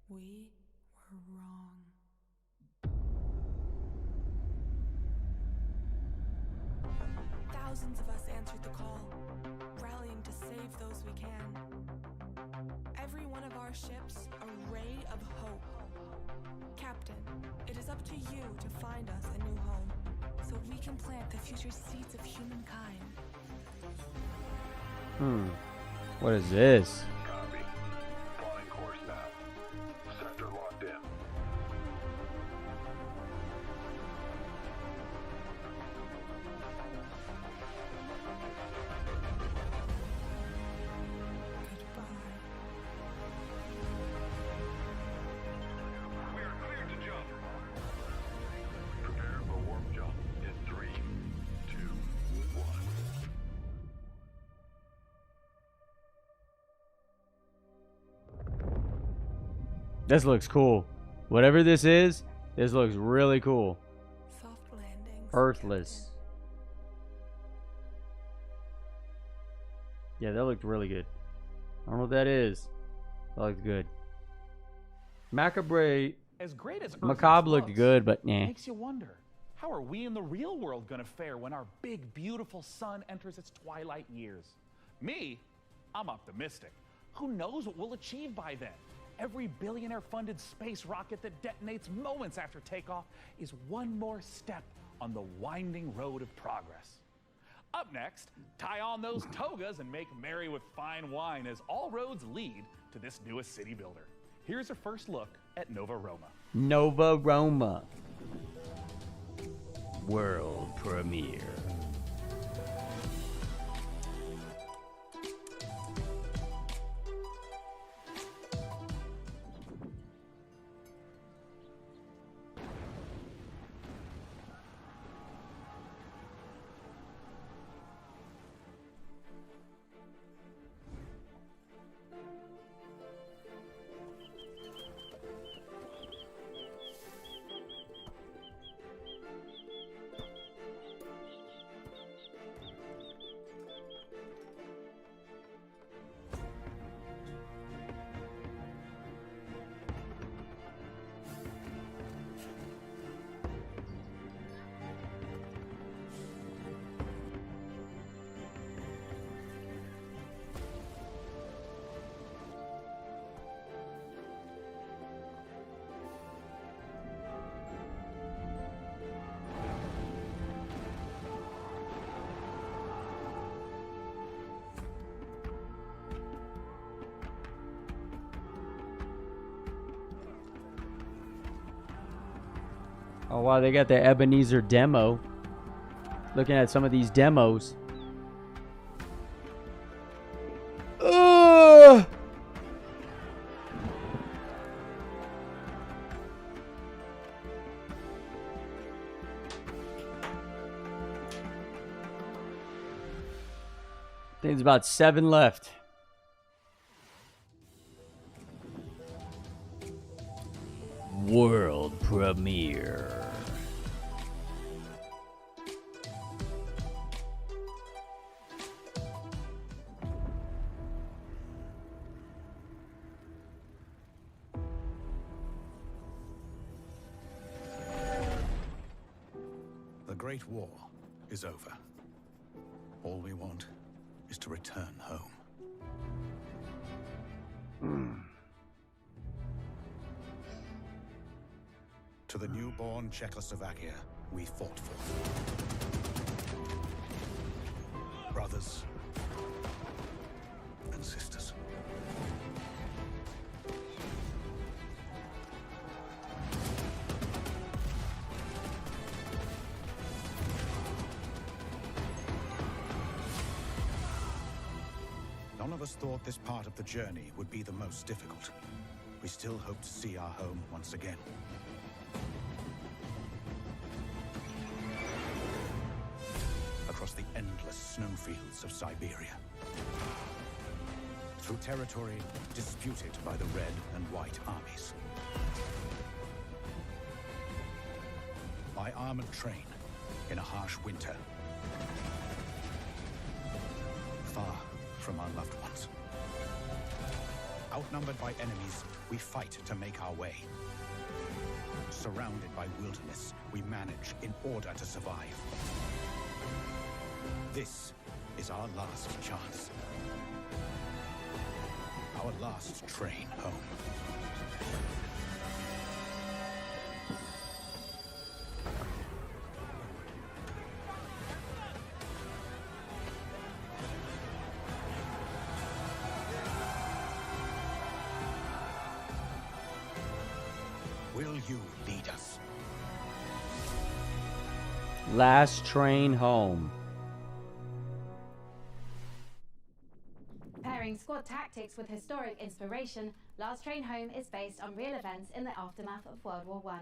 We were wrong. Thousands of us answered the call, rallying to save those we can. Every one of our ships a ray of hope. Captain, it is up to you to find us a new home, so we can plant the future seeds of humankind. What is this? Copy. Plotting course now. Sector locked in. We are cleared to jump. Prepare for warp jump in 3, 2, 1. This looks cool. Whatever this is, this looks really cool. Soft landings. Earthless. Yeah, that looked really good. I don't know what that is. That looked good. Macabre. As great as Earth Macabre looks, looked good, but nah. makes you wonder, how are we in the real world going to fare when our big, beautiful sun enters its twilight years? Me, I'm optimistic. Who knows what we'll achieve by then? Every billionaire-funded space rocket that detonates moments after takeoff is one more step on the winding road of progress. Up next, tie on those togas and make merry with fine wine as all roads lead to this newest city builder. Here's a first look at Nova Roma. Nova Roma. World premiere. Oh wow, they got the Ebenezer demo. Looking at some of these demos. Ugh! I think there's about 7 left. World premiere. The Great War is over. All we want is to return home. To the newborn Czechoslovakia we fought for. Brothers and sisters. None of us thought this part of the journey would be the most difficult. We still hope to see our home once again. Across the endless snowfields of Siberia. Through territory disputed by the Red and White armies. By armored train in a harsh winter. Far from our loved ones. Outnumbered by enemies, we fight to make our way. Surrounded by wilderness, we manage in order to survive. This is our last chance. Our last train home. Will you lead us? Last train home. Pairing squad tactics with historic inspiration, Last Train Home is based on real events in the aftermath of World War I.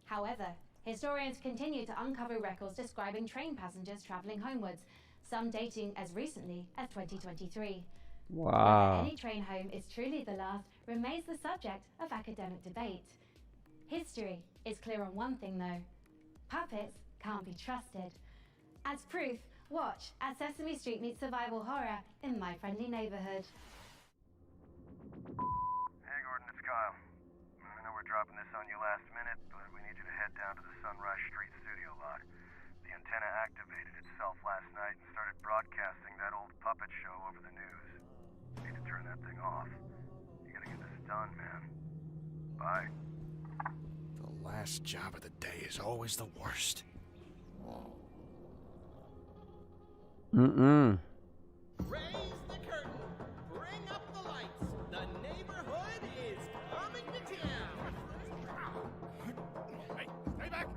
However, historians continue to uncover records describing train passengers travelling homewards, some dating as recently as 2023. Wow. Whether any train home is truly the last remains the subject of academic debate. History is clear on one thing though. Puppets can't be trusted. As proof, watch as Sesame Street meets survival horror in My Friendly Neighborhood. Hey Gordon, it's Kyle. I know we're dropping this on you last minute, but we need you to head down to the Sunrise Street studio lot. The antenna activated itself last night and started broadcasting that old puppet show over the news. You need to turn that thing off. You gotta get this done, man. Bye. The last job of the day is always the worst. Mm-mm. Raise the curtain. Bring up the lights. The neighborhood is coming to town. Hey, stay back!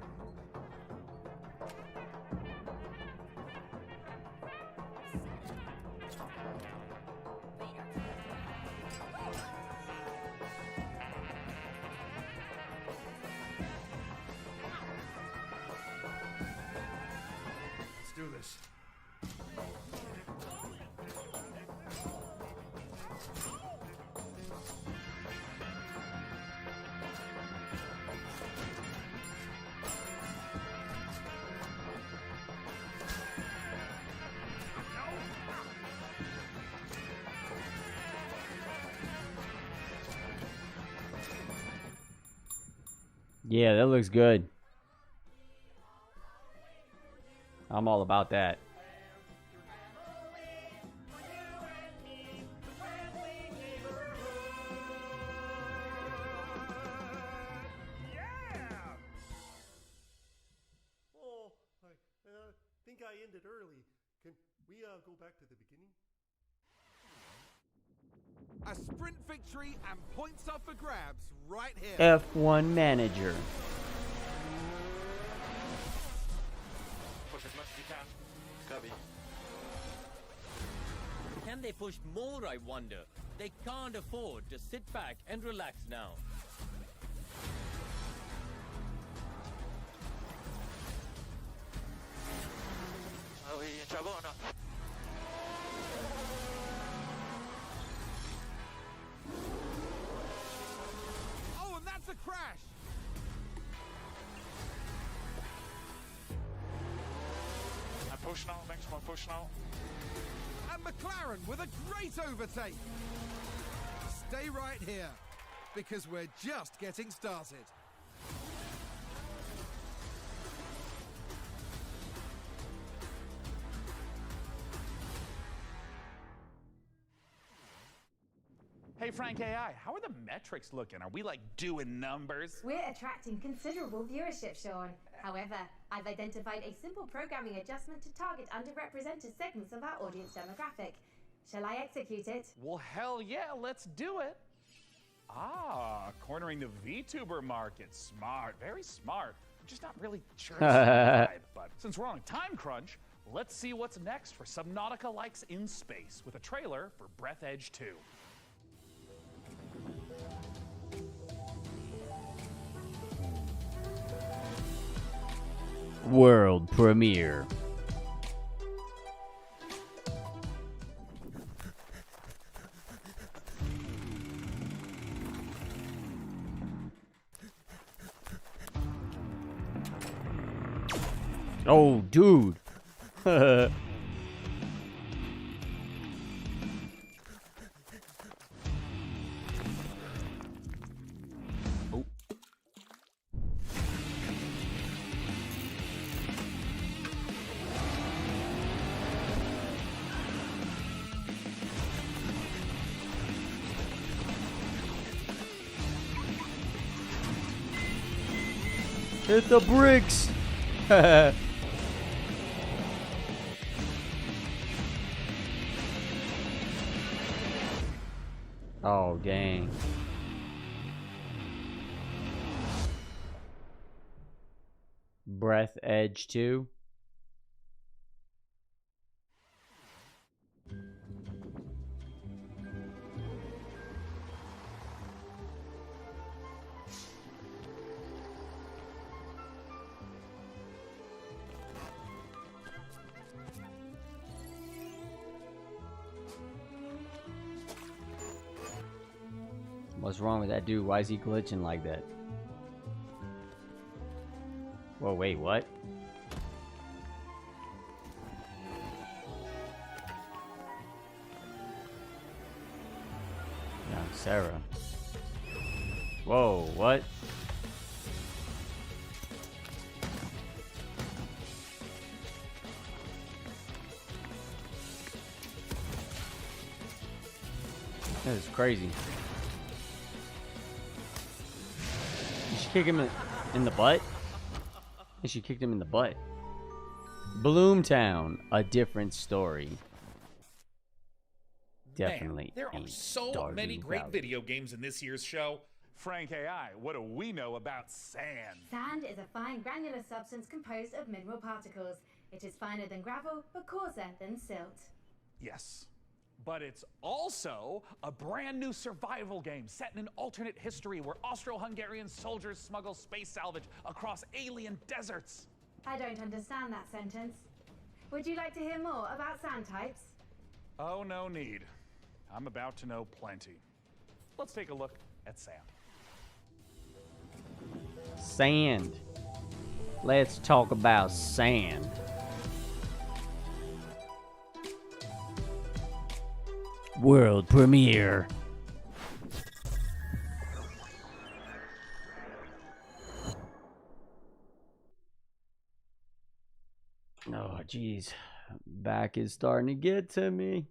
Let's do this. Yeah, that looks good. I'm all about that. Oh, I think I ended early. Can we go back to the beginning? A sprint victory and points up for grabs right here. F1 Manager. Can they push more, I wonder? They can't afford to sit back and relax now. Are we in trouble or not? Oh, and that's a crash! I'm push now, maximum push now. And McLaren with a great overtake. Stay right here, because we're just getting started. Hey, Frank AI, how are the metrics looking? Are we like doing numbers? We're attracting considerable viewership, Sean. However, I've identified a simple programming adjustment to target underrepresented segments of our audience demographic. Shall I execute it? Well, hell yeah, let's do it. Ah, cornering the VTuber market. Smart, very smart. I'm just not really sure it's the vibe, but since we're on a time crunch, let's see what's next for Subnautica Likes in Space with a trailer for Breath Edge 2. World premiere. Oh, dude. Hit the bricks. Oh, dang. Breath Edge 2. What's wrong with that dude? Why is he glitching like that? Whoa, wait, what? Yeah, Sarah. Whoa, what? That is crazy. She kicked him in the butt? And she kicked him in the butt. Bloomtown, a different story. Definitely. Man, there are so many great video games in this year's show. Frank AI, what do we know about sand? Sand is a fine granular substance composed of mineral particles. It is finer than gravel, but coarser than silt. Yes. But it's also a brand new survival game set in an alternate history where Austro-Hungarian soldiers smuggle space salvage across alien deserts. I don't understand that sentence. Would you like to hear more about sand types? Oh, no need. I'm about to know plenty. Let's take a look at sand. Sand. Let's talk about sand. World premiere. Oh, jeez. Back is starting to get to me.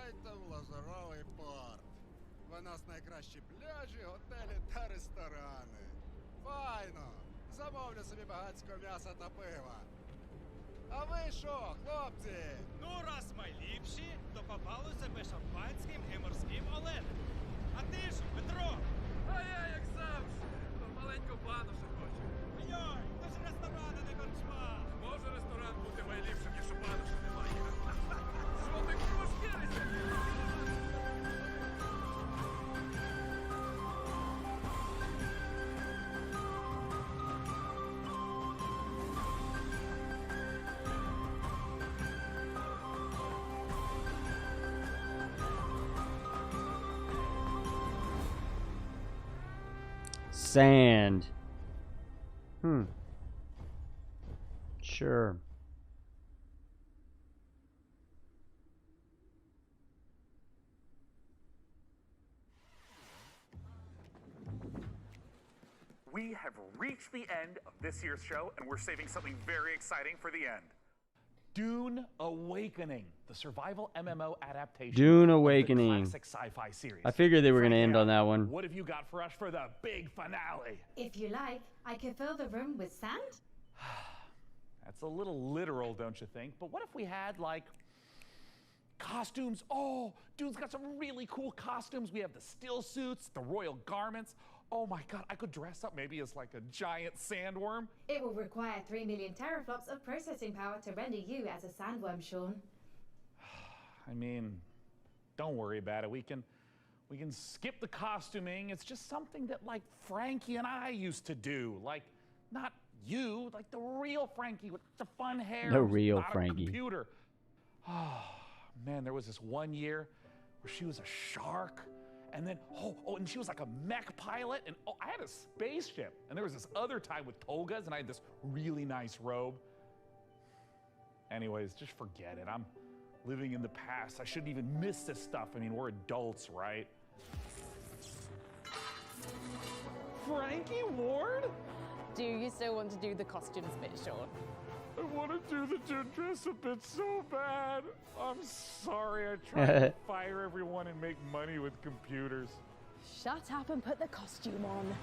Приїжджайте в Лазуровий порт. У нас найкращі пляжі, готелі та ресторани. Файно! Замовлю собі багатського м'яса та пива. А ви що, хлопці? Ну, раз ми ліпші, то попали себе шампанським і морським оленем. А ти ж, Петро? А я, як завжди, маленьку бану ще хочу. Йой, то ж ресторан, а не корчма. Може ресторан бути найліпшим, ніж у бану, що немає. Що ти кушкерися? Sand. Sure. We have reached the end of this year's show, and we're saving something very exciting for the end. Dune Awakening, the survival MMO adaptation Dune of the Awakening. classic sci-fi series. I figured they were going to end on that one. What have you got for us for the big finale? If you like, I could fill the room with sand. That's a little literal, don't you think? But what if we had, like, costumes? Oh, Dune's got some really cool costumes. We have the still suits, the royal garments. Oh my god, I could dress up maybe as like a giant sandworm. It will require 3 million teraflops of processing power to render you as a sandworm, Sean. I mean, don't worry about it. We can skip the costuming. It's just something that like Frankie and I used to do. Like, not you, like the real Frankie with the fun hair. The real not Frankie. A computer. Oh man, there was this one year where she was a shark. And then, and she was like a mech pilot, and I had a spaceship. And there was this other time with togas, and I had this really nice robe. Anyways, just forget it. I'm living in the past. I shouldn't even miss this stuff. I mean, we're adults, right? Frankie Ward? Do you still want to do the costumes bit, Sean? I want to do the Dune dress up bit so bad. I'm sorry. I tried to fire everyone and make money with computers. Shut up and put the costume on.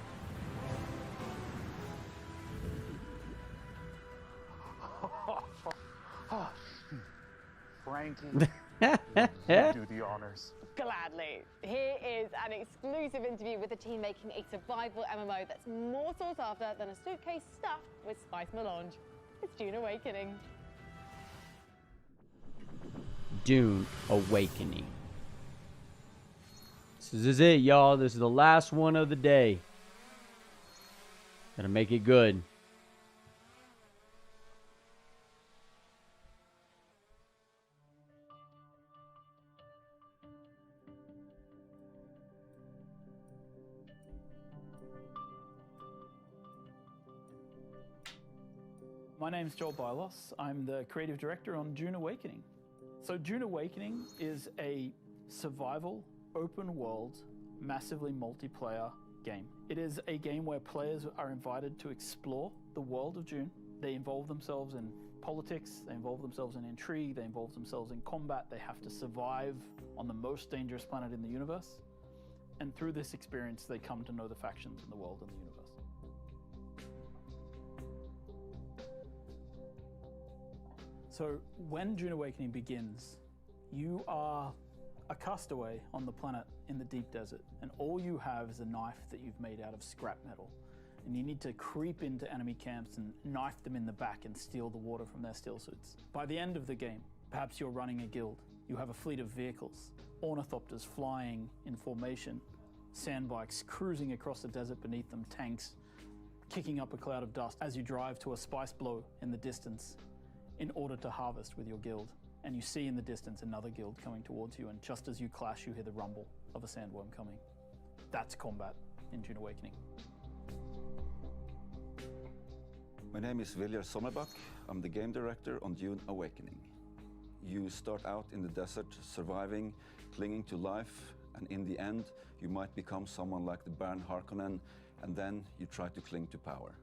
Frankie, do the honors. Gladly. Here is an exclusive interview with the team making a survival MMO that's more sought after than a suitcase stuffed with spice melange. It's Dune Awakening. Dune Awakening. This is it, y'all. This is the last one of the day. Gotta make it good. My name's Joel Bylos. I'm the creative director on Dune Awakening. So Dune Awakening is a survival, open world, massively multiplayer game. It is a game where players are invited to explore the world of Dune. They involve themselves in politics, they involve themselves in intrigue, they involve themselves in combat, they have to survive on the most dangerous planet in the universe. And through this experience, they come to know the factions in the world and the universe. So when Dune Awakening begins, you are a castaway on the planet in the deep desert, and all you have is a knife that you've made out of scrap metal. And you need to creep into enemy camps and knife them in the back and steal the water from their still suits. By the end of the game, perhaps you're running a guild. You have a fleet of vehicles, ornithopters flying in formation, sandbikes cruising across the desert beneath them, tanks kicking up a cloud of dust as you drive to a spice blow in the distance in order to harvest with your guild. And you see in the distance another guild coming towards you, and just as you clash, you hear the rumble of a sandworm coming. That's combat in Dune Awakening. My name is Viljar Sommerbach. I'm the game director on Dune Awakening. You start out in the desert, surviving, clinging to life, and in the end, you might become someone like the Baron Harkonnen, and then you try to cling to power.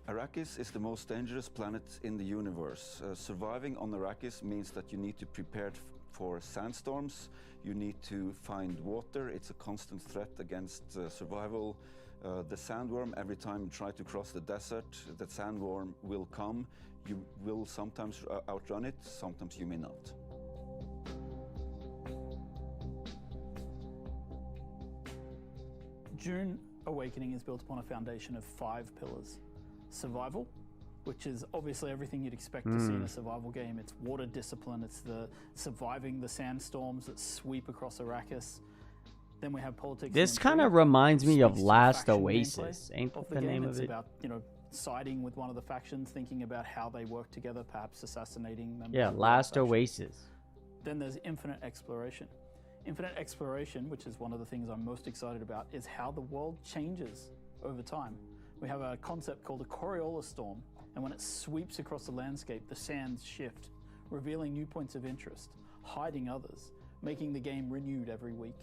Arrakis is the most dangerous planet in the universe. Surviving on Arrakis means that you need to prepare for sandstorms. You need to find water. It's a constant threat against survival. The sandworm, every time you try to cross the desert, the sandworm will come. You will sometimes outrun it, sometimes you may not. Dune Awakening is built upon a foundation of 5 pillars. Survival, which is obviously everything you'd expect to see in a survival game. It's water discipline, it's the surviving the sandstorms that sweep across Arrakis. Then we have politics. This kind of reminds me of Last Oasis. Ain't that the name of it's it? about, you know, siding with one of the factions, thinking about how they work together, perhaps assassinating members. Yeah, of the Last faction. Oasis. Then there's infinite exploration. Infinite exploration, which is one of the things I'm most excited about, is how the world changes over time. We have a concept called a Coriolis storm, and when it sweeps across the landscape, the sands shift, revealing new points of interest, hiding others, making the game renewed every week.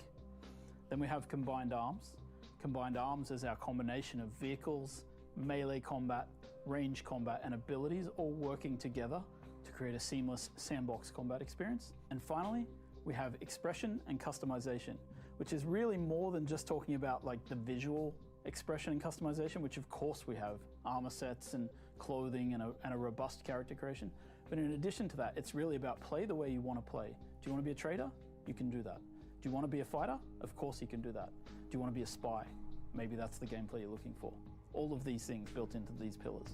Then we have combined arms. Combined arms is our combination of vehicles, melee combat, range combat, and abilities all working together to create a seamless sandbox combat experience. And finally, we have expression and customization, which is really more than just talking about like the visual expression and customization, which of course we have armor sets and clothing and a robust character creation. But in addition to that, it's really about play the way you want to play. Do you want to be a trader? You can do that. Do you want to be a fighter? Of course you can do that. Do you want to be a spy? Maybe that's the gameplay you're looking for. All of these things built into these pillars.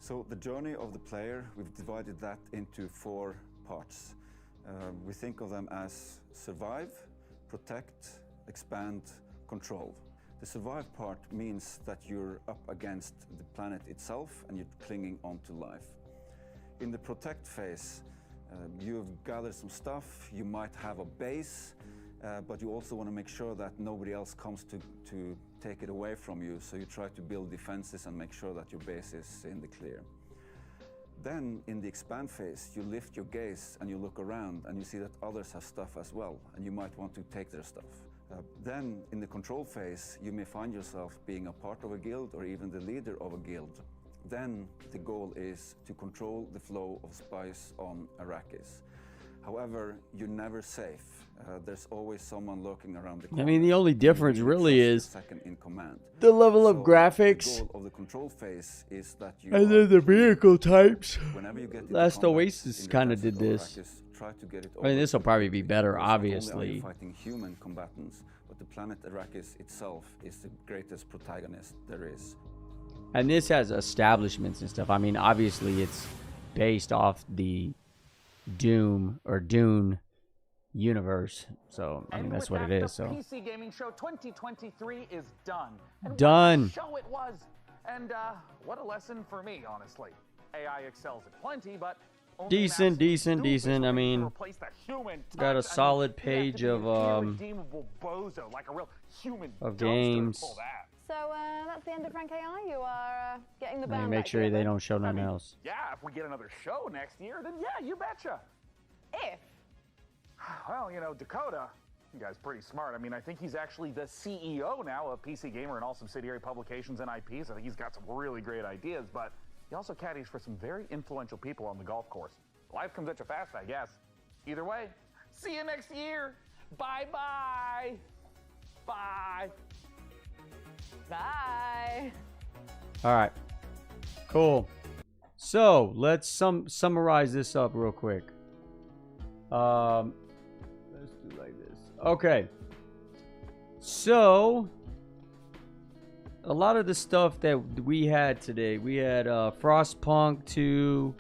So the journey of the player, we've divided that into 4 parts. We think of them as survive, protect, expand, control. The survive part means that you're up against the planet itself and you're clinging onto life. In the protect phase, you've gathered some stuff, you might have a base, but you also want to make sure that nobody else comes to take it away from you, so you try to build defenses and make sure that your base is in the clear. Then in the expand phase, you lift your gaze and you look around and you see that others have stuff as well, and you might want to take their stuff. Then in the control phase, you may find yourself being a part of a guild or even the leader of a guild. Then the goal is to control the flow of spice on Arrakis. However, you're never safe. There's always someone lurking around the corner. I mean, the only difference really is second in command. the level of graphics. The goal of the control phase is that you And then the vehicle types. Whenever you get into Last combat Oasis in the kind of desert did of this. Arrakis, try to get it I mean, this will over probably be better, because not only are you obviously. fighting human combatants, but the planet Arrakis itself is the greatest protagonist there is. And this has establishments and stuff. I mean, obviously it's based off the Dune universe. So, I mean, that's what it is. So, PC Gaming Show 2023 is done. And Done. What a show it was. And what a lesson for me, honestly. AI excels at plenty, but only decent. I mean, replace the human got a touch. solid I mean, you have page to be of an irredeemable bozo, like a real human of dumpster to games. pull that. So that's the end of Frank AI. You are getting the They band make back sure together. they don't show nothing else. Yeah, if we get another show next year, then yeah, you betcha. If. Well, you know, Dakota, you guy's pretty smart. I mean, I think he's actually the CEO now of PC Gamer and all subsidiary publications and IPs. I think he's got some really great ideas, but he also caddies for some very influential people on the golf course. Life comes at you fast, I guess. Either way, see you next year. Bye-bye. Bye. Bye. All right. Cool. So, let's summarize this up real quick. Let's do like this. Okay. So, a lot of the stuff that we had today, we had Frostpunk 2,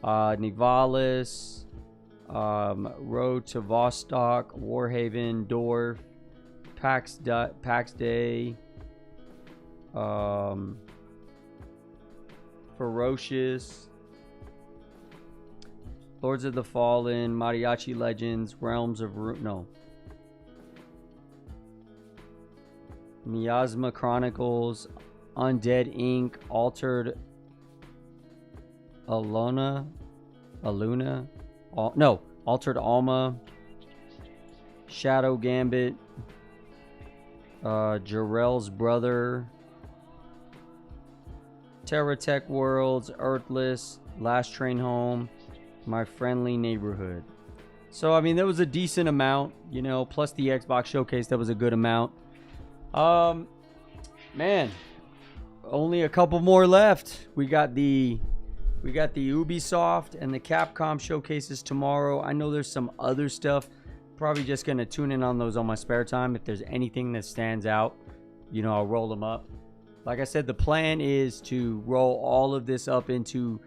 Nivalis, Road to Vostok, Warhaven, Dorf, PAX Day, Ferocious, Lords of the Fallen, Mariachi Legends, Realms of Miasma Chronicles, Undead Inc., Altered Altered Alma, Shadow Gambit, Jarrell's Brother, Terratech Worlds, Earthless, Last Train Home, My friendly neighborhood. So, I mean, there was a decent amount, you know, plus the Xbox Showcase, that was a good amount. Man, only a couple more left. We got the Ubisoft and the Capcom showcases tomorrow. I know there's some other stuff. Probably just going to tune in on those on my spare time. If there's anything that stands out, you know, I'll roll them up. Like I said, the plan is to roll all of this up into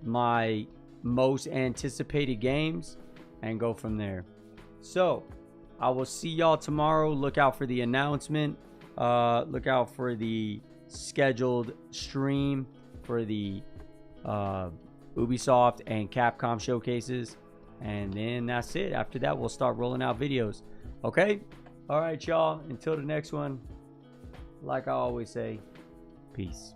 my most anticipated games and go from there. So, I will see y'all tomorrow. Look out for the announcement. Look out for the scheduled stream for the Ubisoft and Capcom showcases. And then that's it. After that, we'll start rolling out videos. Okay? All right, y'all. Until the next one, like I always say, peace.